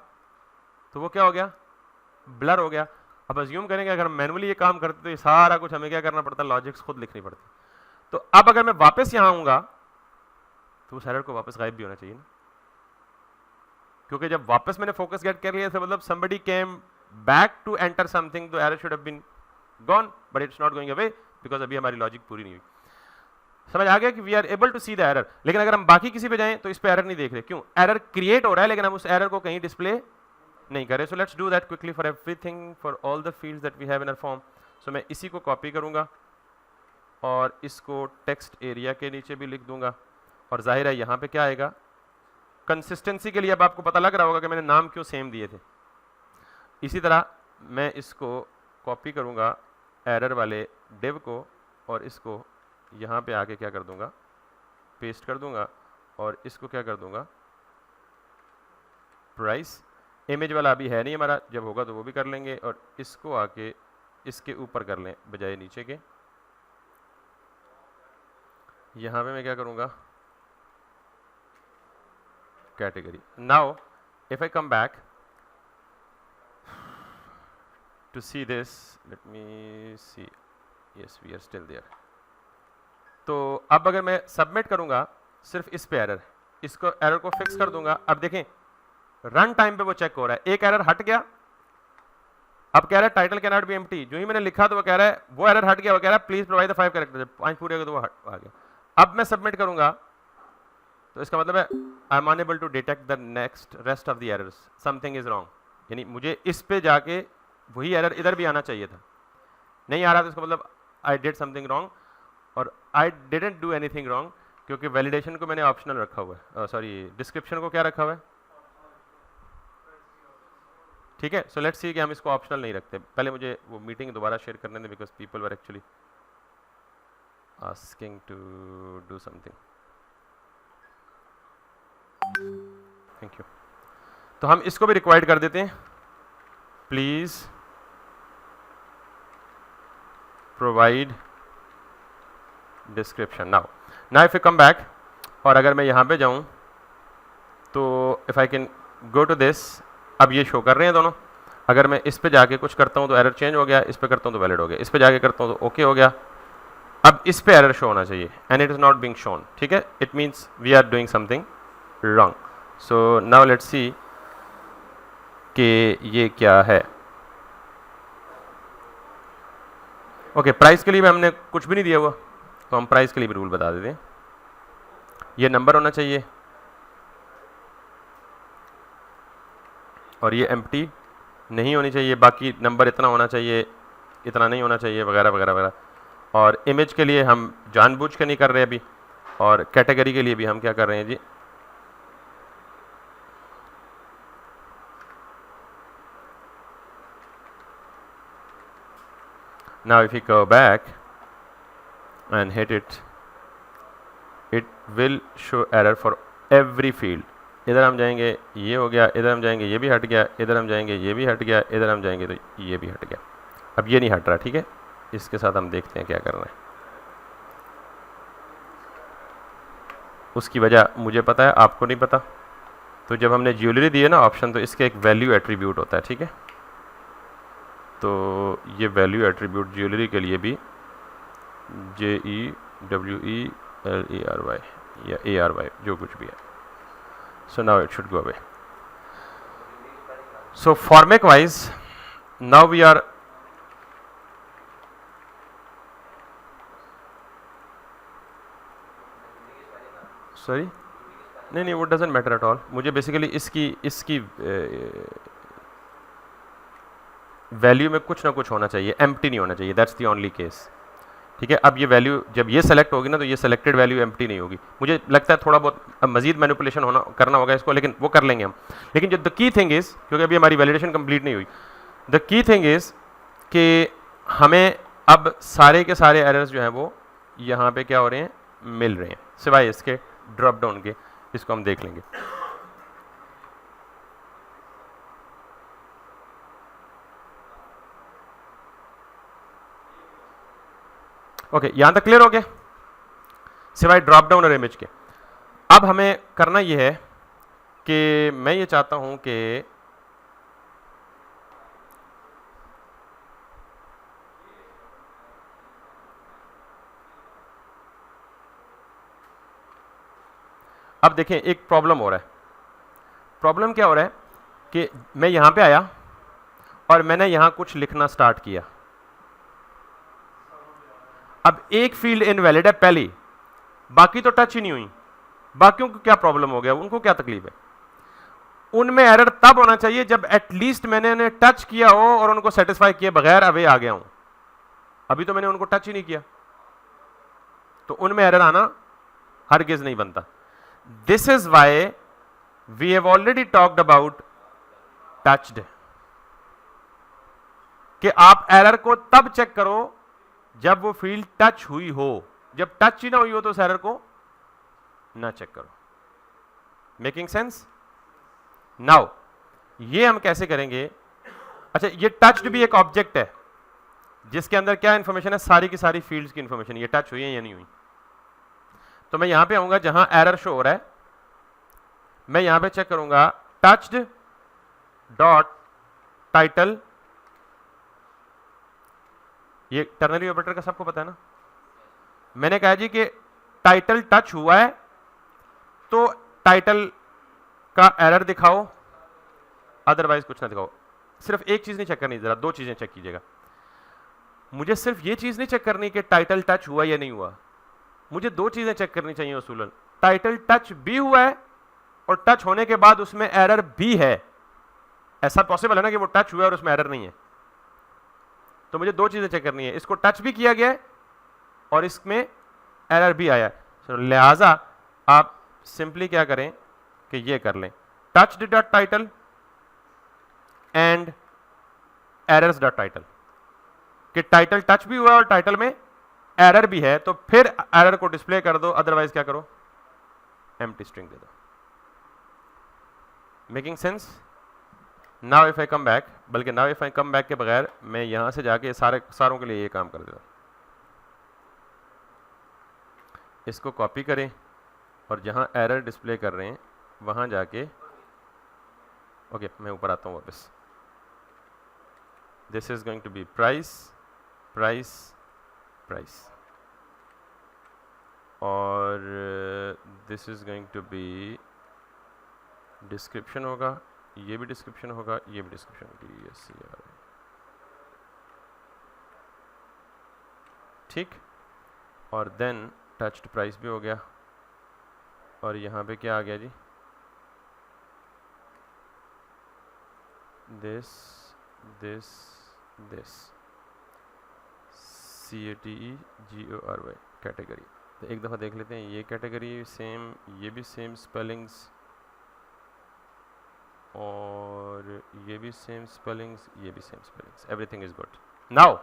तो वो क्या हो गया, ब्लर हो गया। अब अज्यूम करेंगे अगर मैनुअली ये काम करते तो ये सारा कुछ हमें क्या करना पड़ता, लॉजिक्स खुद लिखनी पड़ती। तो अब अगर मैं वापस यहाँ आऊँगा तो उस एरर को वापस गायब भी होना चाहिए ना, क्योंकि जब वापस मैंने फोकस गेट कर लिया तो मतलब somebody came back to enter something, the error should have been gone but it's not going away because अभी हमारी लॉजिक पूरी नहीं हुई। समझ आ गया कि we are able to see the error, लेकिन अगर हम बाकी किसी पे जाएं तो इस पे एरर नहीं देख रहे। क्यों? एरर क्रिएट हो रहा है लेकिन हम उस एरर को कहीं डिस्प्ले नहीं कर रहे। So let's do that quickly for everything, for all the fields that we have in our form. So मैं इसी को कॉपी करूंगा और इसको टेक्स्ट एरिया के नीचे भी लिख दूंगा, और जाहिर है यहाँ पे क्या आएगा, कंसिस्टेंसी के लिए अब आपको पता लग रहा होगा कि मैंने नाम क्यों सेम दिए थे। इसी तरह मैं इसको कॉपी करूंगा एरर वाले डिव को, और इसको यहाँ पे आके क्या कर दूंगा, पेस्ट कर दूंगा, और इसको क्या कर दूंगा, प्राइस। इमेज वाला अभी है नहीं हमारा, जब होगा तो वो भी कर लेंगे, और इसको आके इसके ऊपर कर लें बजाय नीचे के। यहाँ पे मैं क्या करूँगा, category. Now if I come back to see this, let me see, yes we are still there। तो अब अगर मैं सबमिट करूंगा सिर्फ इस पे एरर, इसको एरर को फिक्स कर दूंगा। अब देखें रन टाइम पे वो चेक हो रहा है, एक एरर हट गया, अब कह रहा है title can not be empty. जो ही मैंने लिखा तो वो कह रहा है वो एरर हट गया, वो कह रहा है प्लीज प्रोवाइड द 5 कैरेक्टर, जब 5 पूरे हो गए तो वो आ गया। अब मैं सबमिट करूंगा तो इसका मतलब है I am unable to detect the next rest of the errors, something is wrong. यानी मुझे इस पे जाके वही एरर इधर भी आना चाहिए था, नहीं आ रहा, तो इसका मतलब आई डिड समथिंग रॉन्ग, और I didn't do anything wrong, क्योंकि वैलिडेशन को मैंने ऑप्शनल रखा हुआ है, सॉरी डिस्क्रिप्शन को क्या रखा हुआ है, ठीक है। सो लेट्स सी कि हम इसको ऑप्शनल नहीं रखते। पहले मुझे वो मीटिंग दोबारा शेयर करने दें, because people were actually asking to do something. Thank you. तो हम इसको भी रिक्वायर्ड कर देते हैं, please provide description. Now if you come back, और अगर मैं यहाँ पे जाऊँ तो if I can go to this, अब ये शो कर रहे हैं दोनों। अगर मैं इस पे जाके कुछ करता हूँ तो एरर चेंज हो गया, इस पे करता हूँ तो वैलिड हो गया, इस पे जाके करता हूँ तो ओके हो गया। अब इस पे एरर शो होना चाहिए and it is not being shown, ठीक है, it means we are doing something wrong. So now let's see कि ये क्या है। ओके, प्राइस के लिए भी हमने कुछ भी नहीं दिया हुआ, तो हम प्राइस के लिए भी रूल बता देते हैं। ये नंबर होना चाहिए और ये एम्प्टी नहीं होनी चाहिए, बाकी नंबर इतना होना चाहिए, इतना नहीं होना चाहिए, वगैरह वगैरह वगैरह। और इमेज के लिए हम जानबूझ के नहीं कर रहे अभी, और कैटेगरी के लिए भी हम क्या कर रहे हैं जी, now if you go back and hit it, it will show error for every field। इधर हम जाएंगे ये हो गया, इधर हम जाएंगे ये भी हट गया, इधर हम जाएंगे ये भी हट गया, इधर हम जाएंगे तो ये भी हट गया। अब ये नहीं हट रहा, ठीक है, इसके साथ हम देखते हैं क्या करना है। उसकी वजह मुझे पता है, आपको नहीं पता। तो जब हमने ज्वेलरी दी है ना ऑप्शन, तो इसके एक वैल्यू एट्रीब्यूट होता है, ठीक है। तो ये वैल्यू एट्रीब्यूट ज्वेलरी के लिए भी JEWELERY या ARY जो कुछ भी है। So now it should go away. So Formik wise now we are sorry, नहीं वो डजेंट मैटर एट ऑल। मुझे बेसिकली इसकी वैल्यू में कुछ ना कुछ होना चाहिए, एम्प्टी नहीं होना चाहिए, दैट्स द ओनली केस, ठीक है। अब ये वैल्यू जब ये सेलेक्ट होगी ना, तो ये सेलेक्टेड वैल्यू एम्प्टी नहीं होगी। मुझे लगता है थोड़ा बहुत मजीद मैनिपुलेशन करना होगा इसको, लेकिन वो कर लेंगे हम। लेकिन जो द की थिंग इज़, क्योंकि अभी हमारी वैलिडेशन कंप्लीट नहीं हुई, द की थिंग इज़ कि हमें अब सारे के सारे एरर्स जो हैं वो यहाँ पे क्या हो रहे हैं, मिल रहे हैं, सिवाय इसके ड्रॉप डाउन के। इसको हम देख लेंगे। ओके, यहां तक क्लियर हो गया सिवाय ड्रॉप डाउन और इमेज के। अब हमें करना यह है कि मैं ये चाहता हूं कि अब देखें एक प्रॉब्लम हो रहा है। प्रॉब्लम क्या हो रहा है कि मैं यहां पे आया और मैंने यहां कुछ लिखना स्टार्ट किया। अब एक फील्ड इनवैलिड है पहली, बाकी तो टच ही नहीं हुई। बाकियों को क्या प्रॉब्लम हो गया, उनको क्या तकलीफ है? उनमें एरर तब होना चाहिए जब एटलीस्ट मैंने उन्हें टच किया हो और उनको सेटिस्फाई किए बगैर अवे आ गया हूं। अभी तो मैंने उनको टच ही नहीं किया, तो उनमें एरर आना हरगिज नहीं बनता। This is why we have already talked about touched, कि आप एरर को तब चेक करो जब वो फील्ड टच हुई हो। जब टच ही ना हुई हो तो उस एरर को ना चेक करो। Making sense? नाउ ये हम कैसे करेंगे? अच्छा, ये टच्ड भी एक ऑब्जेक्ट है जिसके अंदर क्या इंफॉर्मेशन है, सारी की सारी फील्ड्स की इंफॉर्मेशन, ये टच हुई है या नहीं हुई। तो मैं यहां पे आऊंगा जहां एरर शो हो रहा है, मैं यहां पे चेक करूंगा टच्ड डॉट टाइटल। ये टर्नरी ऑपरेटर का सबको पता है ना। मैंने कहा जी कि टाइटल टच हुआ है तो टाइटल का एरर दिखाओ, अदरवाइज कुछ ना दिखाओ। सिर्फ एक चीज नहीं चेक करनी, जरा दो चीजें चेक कीजिएगा। मुझे सिर्फ ये चीज नहीं चेक करनी कि टाइटल टच हुआ या नहीं हुआ, मुझे दो चीजें चेक करनी चाहिए उसूलन। टाइटल टच भी हुआ है और टच होने के बाद उसमें एरर भी है। ऐसा पॉसिबल है ना कि वो टच हुआ है और उसमें एरर नहीं है? तो मुझे दो चीजें चेक करनी है, इसको टच भी किया गया है और इसमें एरर भी आया है। तो लिहाजा आप सिंपली क्या करें कि ये कर लें touch dot title and errors dot title, कि टाइटल टच भी हुआ और टाइटल में एरर भी है, तो फिर एरर को डिस्प्ले कर दो, अदरवाइज क्या करो, एम्प्टी स्ट्रिंग दे दो। Making sense? Now if I come back, बल्कि now if I come back के बगैर मैं यहां से जाके सारों के लिए ये काम कर देता। इसको कॉपी करें और जहां एरर डिस्प्ले कर रहे हैं वहां जाके, ओके मैं ऊपर आता हूं वापस। This is going to be price, price, price, और this is going to be description होगा, ये भी डिस्क्रिप्शन होगा, ये भी डिस्क्रिप्शन होगी। यस यार, ठीक। और देन टच्ड प्राइस भी हो गया और यहाँ पे क्या आ गया जी, this this this CATEGORY category. तो एक दफ़ा देख लेते हैं, ये कैटेगरी सेम, ये भी सेम स्पेलिंग्स, और ये भी सेम स्पेलिंग्स, ये भी same spellings, everything is good. Now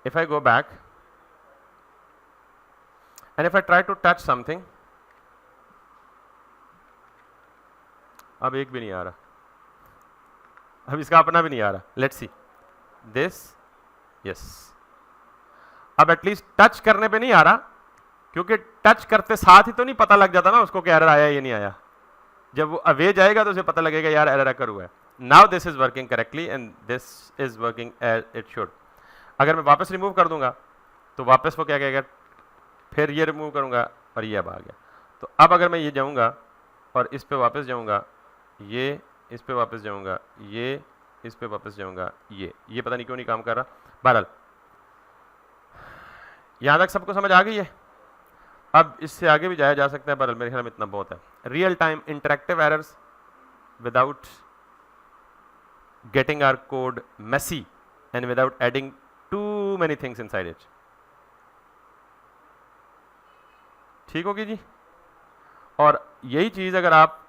if I go back and if I try to touch something, अब एक भी नहीं आ रहा, अब इसका अपना भी नहीं आ रहा। लेट्स सी दिस, यस, अब एटलीस्ट टच करने पे नहीं आ रहा, क्योंकि टच करते साथ ही तो नहीं पता लग जाता ना उसको कि एरर आया या नहीं आया। जब वो अवे जाएगा तो उसे पता लगेगा यार एरर अकर हुआ है। Now this is working correctly and this is working as it should. अगर मैं वापस रिमूव कर दूंगा तो वापस वो क्या कहेगा, फिर ये रिमूव करूंगा और ये अब आ गया। तो अब अगर मैं ये जाऊंगा और इस पे वापस जाऊंगा, ये इस पे वापस जाऊंगा, ये इस पे वापस जाऊंगा, ये पता नहीं क्यों नहीं काम कर रहा। बहरहाल यहां तक सबको समझ आ गई है। अब इससे आगे भी जाया जा सकता है, बहरहाल मेरे ख्याल में इतना बहुत है। Real time interactive errors without getting our code messy and without adding too many things inside it. ठीक होगी जी। और यही चीज़ अगर आप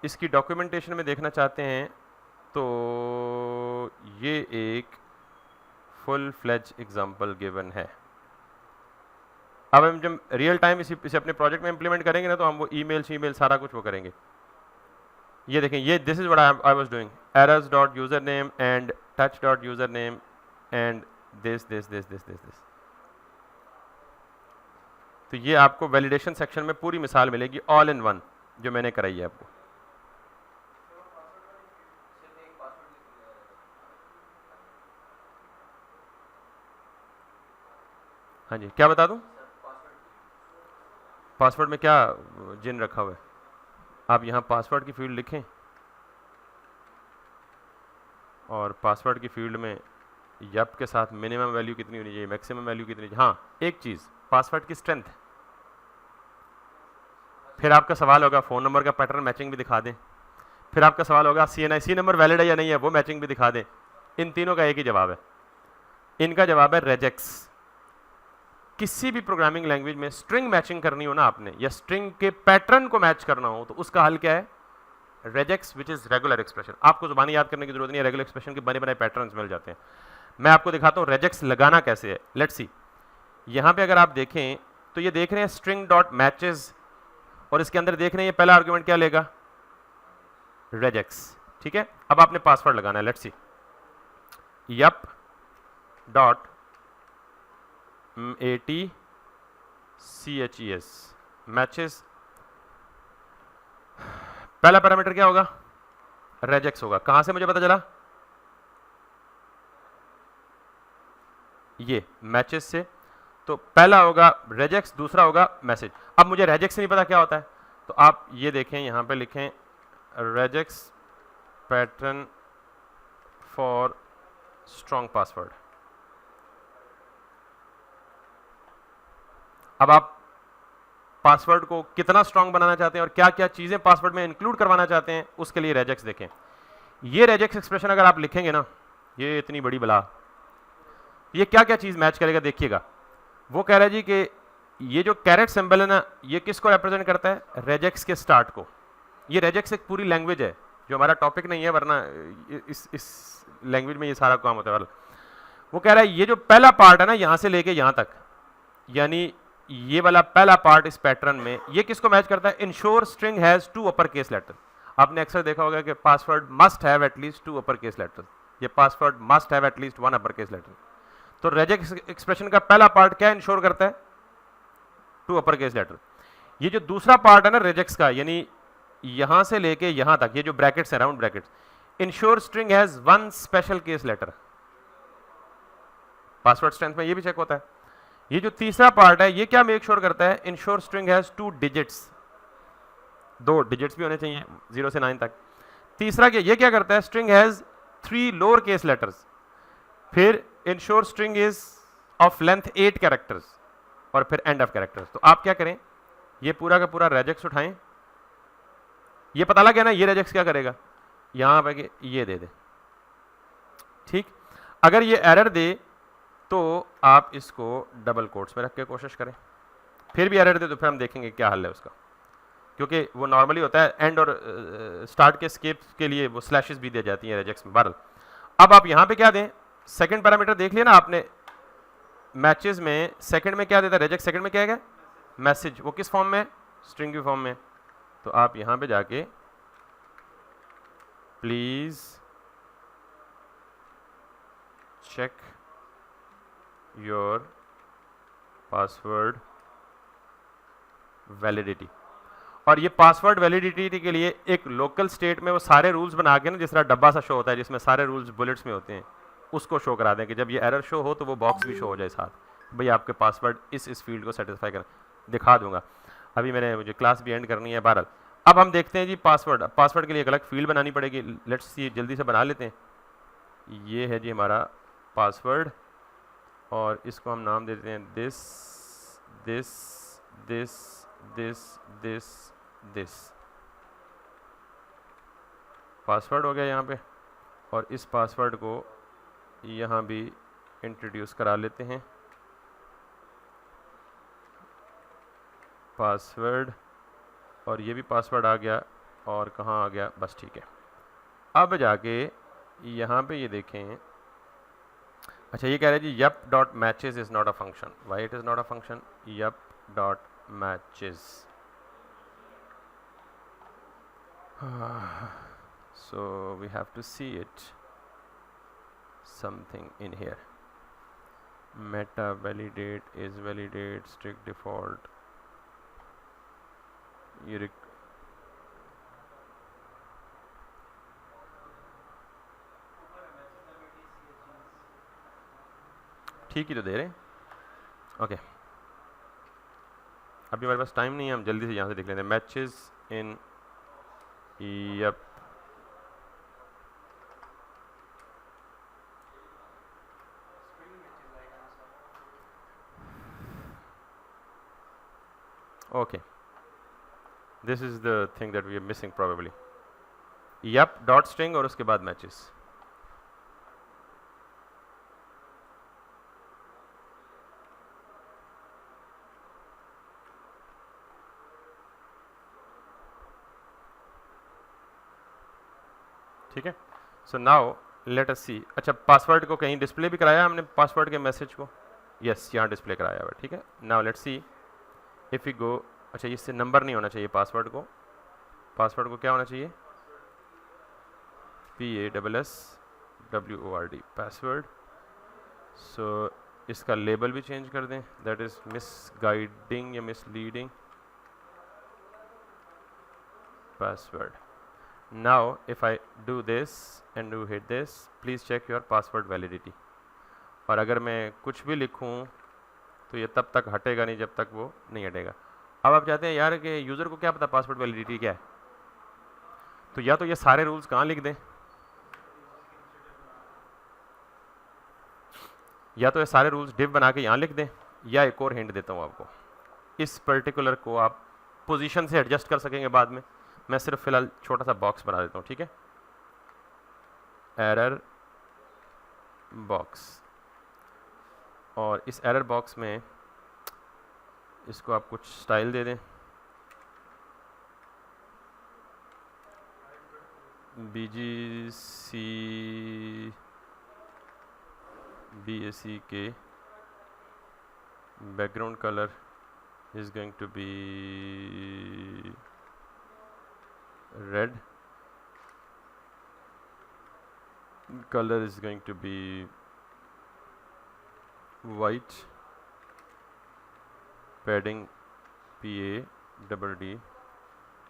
इसकी डॉक्यूमेंटेशन में देखना चाहते हैं तो ये एक फुल फ्लेज एग्जांपल गिवन है। अब हम जब रियल टाइम इसे अपने प्रोजेक्ट में इंप्लीमेंट करेंगे ना, तो हम वो ईमेल सारा कुछ वो करेंगे। ये देखें, ये this is what I was doing, errors dot user name and touch dot user name and this. तो ये आपको वैलिडेशन सेक्शन में पूरी मिसाल मिलेगी ऑल इन वन जो मैंने कराई है आपको। हाँ जी, क्या बता दूं? पासवर्ड में क्या जिन रखा हुआ है? आप यहाँ पासवर्ड की फील्ड लिखें और पासवर्ड की फील्ड में यप के साथ मिनिमम वैल्यू कितनी होनी चाहिए, मैक्सिमम वैल्यू कितनी चाहिए। हाँ, एक चीज़ पासवर्ड की स्ट्रेंथ। फिर आपका सवाल होगा फ़ोन नंबर का पैटर्न मैचिंग भी दिखा दें। फिर आपका सवाल होगा CNIC नंबर वैलिड है या नहीं है, वो मैचिंग भी दिखा दें। इन तीनों का एक ही जवाब है, इनका जवाब है रेजेक्स। किसी भी प्रोग्रामिंग लैंग्वेज में स्ट्रिंग मैचिंग करनी हो ना आपने, या स्ट्रिंग के पैटर्न को मैच करना हो, तो उसका हल क्या है? Regex, which is regular expression. आपको जुबानी याद करने की जरूरत नहीं है, रेगुलर एक्सप्रेशन के बने बनाए पैटर्न्स मिल जाते हैं। मैं आपको दिखाता हूँ रेजेक्स लगाना कैसे है। लेट्स सी, यहाँ पे अगर आप देखें तो ये देख रहे हैं स्ट्रिंग डॉट मैचेस, और इसके अंदर देख रहे हैं ये पहला आर्गुमेंट क्या लेगा? रेजेक्स। ठीक है, अब आपने पासवर्ड लगाना है। Let's see, Yup dot ATCHES matches, पहला पैरामीटर क्या होगा? रेजेक्स होगा। कहां से मुझे पता चला? ये मैचेस से। तो पहला होगा रेजेक्स, दूसरा होगा मैसेज। अब मुझे रेजेक्स नहीं पता क्या होता है, तो आप ये देखें, यहां पे लिखें regex pattern for strong password. अब आप पासवर्ड को कितना स्ट्रांग बनाना चाहते हैं और क्या क्या चीजें पासवर्ड में इंक्लूड करवाना चाहते हैं, उसके लिए रेजेक्स देखें। ये रेजेक्स एक्सप्रेशन अगर आप लिखेंगे ना, ये इतनी बड़ी बला, ये क्या क्या चीज मैच करेगा देखिएगा। वो कह रहा है जी कि ये जो कैरेट सिंबल है ना, ये किसको रिप्रेजेंट करता है? रेजेक्स के स्टार्ट को। ये रेजेक्स एक पूरी लैंग्वेज है, जो हमारा टॉपिक नहीं है, वरना इस लैंग्वेज में ये सारा काम होता है। वो कह रहा है ये जो पहला पार्ट है ना, यहां से लेके यहां तक, यानी ये वाला पहला पार्ट इस पैटर्न में, ये किसको मैच करता है? Ensure string has 2 upper case letter. आपने अक्सर देखा होगा कि password must have at least 2 upper case letter, ये password must have at least 1 upper case letter. तो रेजेक्स एक्सप्रेशन का पहला पार्ट क्या इंश्योर करता है? 2 अपर केस लेटर। ये जो दूसरा पार्ट है ना रेजेक्स का, यानी यहां से लेके यहां तक, ये जो ब्रैकेट्स है, round brackets, ensure string has 1 special case letter. Password strength में ये भी चेक होता है। ये जो तीसरा पार्ट है, ये क्या मेक श्योर करता है? Ensure string has 2 digits, 2 digits भी होने चाहिए 0 से 9 तक। तीसरा क्या, ये क्या करता है? String has 3 lower case letters. फिर ensure string is of length 8 characters, और फिर एंड ऑफ कैरेक्टर्स। तो आप क्या करें, ये पूरा का पूरा रेजेक्स उठाएं। ये पता लग गया ना, ये रेजेक्स क्या करेगा? यहां पे ये दे दे। ठीक, अगर ये एरर दे तो आप इसको डबल कोट्स में रख के कोशिश करें। फिर भी एरर दे तो फिर हम देखेंगे क्या हल है उसका, क्योंकि वो नॉर्मली होता है एंड और स्टार्ट के स्केप के लिए वो स्लैशेस भी दी जाती हैं रेजेक्स में। बहरहाल अब आप यहाँ पे क्या दें? सेकंड पैरामीटर देख लिया ना आपने, मैचेस में सेकंड में क्या देता है? रेजेक्स सेकंड में क्या है? मैसेज। वो किस फॉर्म में? स्ट्रिंग की फॉर्म में। तो आप यहाँ पे जाके please check your password validity. और ये पासवर्ड वैलिडिटी के लिए एक लोकल स्टेट में वो सारे रूल्स बना के ना, जिस तरह डब्बा सा शो होता है जिसमें सारे रूल्स बुलेट्स में होते हैं, उसको शो करा दें कि जब ये एरर शो हो तो वो बॉक्स भी शो हो जाए साथ, भाई आपके पासवर्ड इस फील्ड को सेटिस्फाई कर। दिखा दूंगा, अभी मुझे क्लास भी एंड करनी है। बहरहाल अब हम देखते हैं जी पासवर्ड के लिए एक अलग फील्ड बनानी पड़ेगी। लेट्स सी, जल्दी से बना लेते हैं। ये है जी हमारा पासवर्ड, और इसको हम नाम देते हैं this this this this this this. Password हो गया यहाँ पे, और इस पासवर्ड को यहाँ भी इंट्रोड्यूस करा लेते हैं। पासवर्ड, और ये भी पासवर्ड आ गया, और कहाँ आ गया? बस ठीक है। अब जाके यहाँ पे ये देखें, अच्छा ये कह रहे हैं जी yep dot matches is not a function. Why it is not a function? yep dot matches, so we have to see it something in here. Meta validate is validate strict default ये ठीक ही तो दे रहे हैं। Okay अभी हमारे पास time नहीं है, हम जल्दी से यहाँ से देख लेते हैं। Matches in Yup okay this is the thing that we are missing probably. Yup dot string और उसके बाद मैचेस। ठीक है सो नाउ लेट अस सी। अच्छा पासवर्ड को कहीं डिस्प्ले भी कराया हमने, पासवर्ड के मैसेज को? यस यहाँ डिस्प्ले कराया हुआ है। ठीक है now let's C if you go. अच्छा इससे नंबर नहीं होना चाहिए पासवर्ड को, पासवर्ड को क्या होना चाहिए? PASSWORD password. सो इसका लेबल भी चेंज कर दें, दैट इज़ मिसगाइडिंग या misleading password. Now if I do this and do hit this, please check your password validity. और अगर मैं कुछ भी लिखूं तो ये तब तक हटेगा नहीं जब तक वो नहीं हटेगा। अब आप चाहते हैं यार कि यूज़र को क्या पता पासवर्ड वैलिडिटी क्या है, तो या तो ये सारे रूल्स कहाँ लिख दें, या तो ये सारे रूल्स डिव बना के यहाँ लिख दें, या एक और हिंट देता हूँ आपको, इस पर्टिकुलर को आप पोजीशन से एडजस्ट कर सकेंगे बाद में। मैं सिर्फ फिलहाल छोटा सा बॉक्स बना देता हूँ। ठीक है एरर बॉक्स, और इस एरर बॉक्स में इसको आप कुछ स्टाइल दे दें, BACK background color is going to be red, color is going to be white, padding PADD,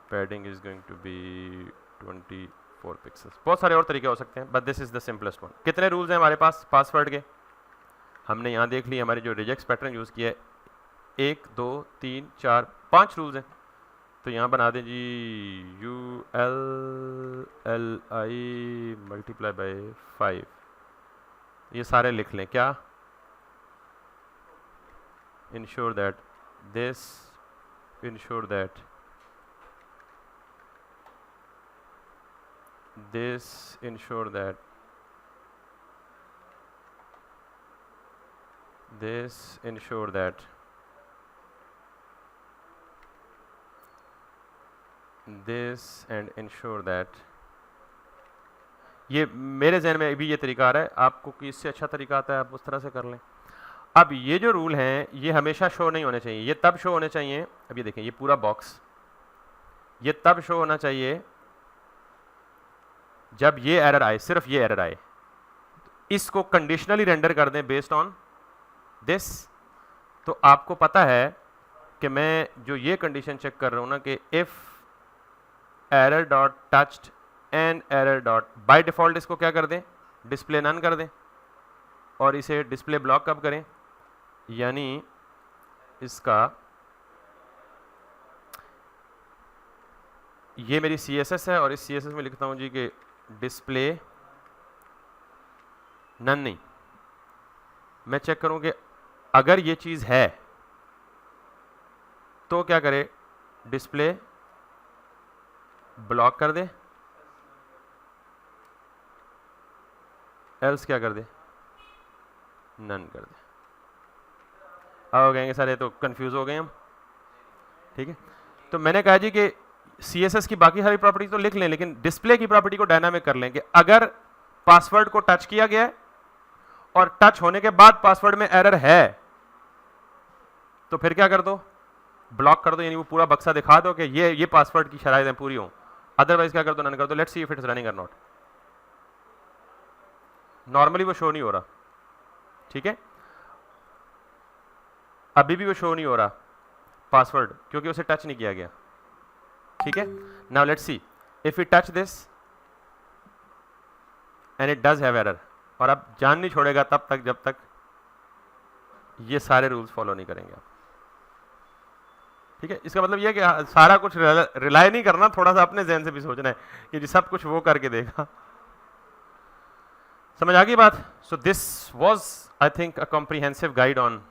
padding is going to be 24 pixels. बहुत सारे और तरीके हो सकते हैं but this is the simplest one. कितने रूल्स हैं हमारे पास पासवर्ड के? हमने यहाँ देख लिए हमारे जो रिजेक्ट पैटर्न यूज़ किया है, 1 2 3 4 5 रूल्स हैं। तो यहाँ बना दें जी ULLI मल्टीप्लाई बाय 5, ये सारे लिख लें। क्या? ensure that this, ensure that this, ensure that this, ensure that this, and ensure that। ये मेरे जहन में अभी ये तरीका आ रहा है, आपको किससे अच्छा तरीका आता है आप उस तरह से कर लें। अब ये जो रूल हैं ये हमेशा शो नहीं होने चाहिए, ये तब शो होने चाहिए, अब ये देखें ये पूरा बॉक्स ये तब शो होना चाहिए जब ये एरर आए, सिर्फ ये एरर आए। इसको कंडीशनली रेंडर कर दें बेस्ड ऑन दिस, तो आपको पता है कि मैं जो ये कंडीशन चेक कर रहा हूँ ना कि if error dot touched and error dot, by default इसको क्या कर दें, डिस्प्ले नन कर दें, और इसे डिस्प्ले ब्लॉक कब करें, यानी इसका ये मेरी CSS है और इस CSS में लिखता हूँ जी कि डिस्प्ले नन नहीं। मैं चेक करूँ कि अगर ये चीज़ है तो क्या करे, डिस्प्ले ब्लॉक कर दे, एल्स क्या कर दे, नन कर दे। अब कहेंगे सर ये तो कंफ्यूज हो गए हम। ठीक है तो मैंने कहा जी कि CSS की बाकी सारी प्रॉपर्टी तो लिख लें, लेकिन डिस्प्ले की प्रॉपर्टी को डायनामिक कर लें कि अगर पासवर्ड को टच किया गया है और टच होने के बाद पासवर्ड में एरर है तो फिर क्या कर दो, ब्लॉक कर दो, यानी वो पूरा बक्सा दिखा दो कि ये पासवर्ड की शराइतें पूरी हों। अदरवाइज क्या कर दो, नन कर दो। Let's see if it's running और नॉट। नॉर्मली वो शो नहीं हो रहा, ठीक है अभी भी वो शो नहीं हो रहा पासवर्ड, क्योंकि उसे टच नहीं किया गया। ठीक है, now let's see if we touch this and it does have error, और अब जान नहीं छोड़ेगा तब तक जब तक ये सारे रूल्स फॉलो नहीं करेंगे आप। ठीक है, इसका मतलब ये कि सारा कुछ रिलाय नहीं करना, थोड़ा सा अपने जहन से भी सोचना है कि जी सब कुछ वो करके देगा। समझ आ गई बात? So this was I think a comprehensive guide on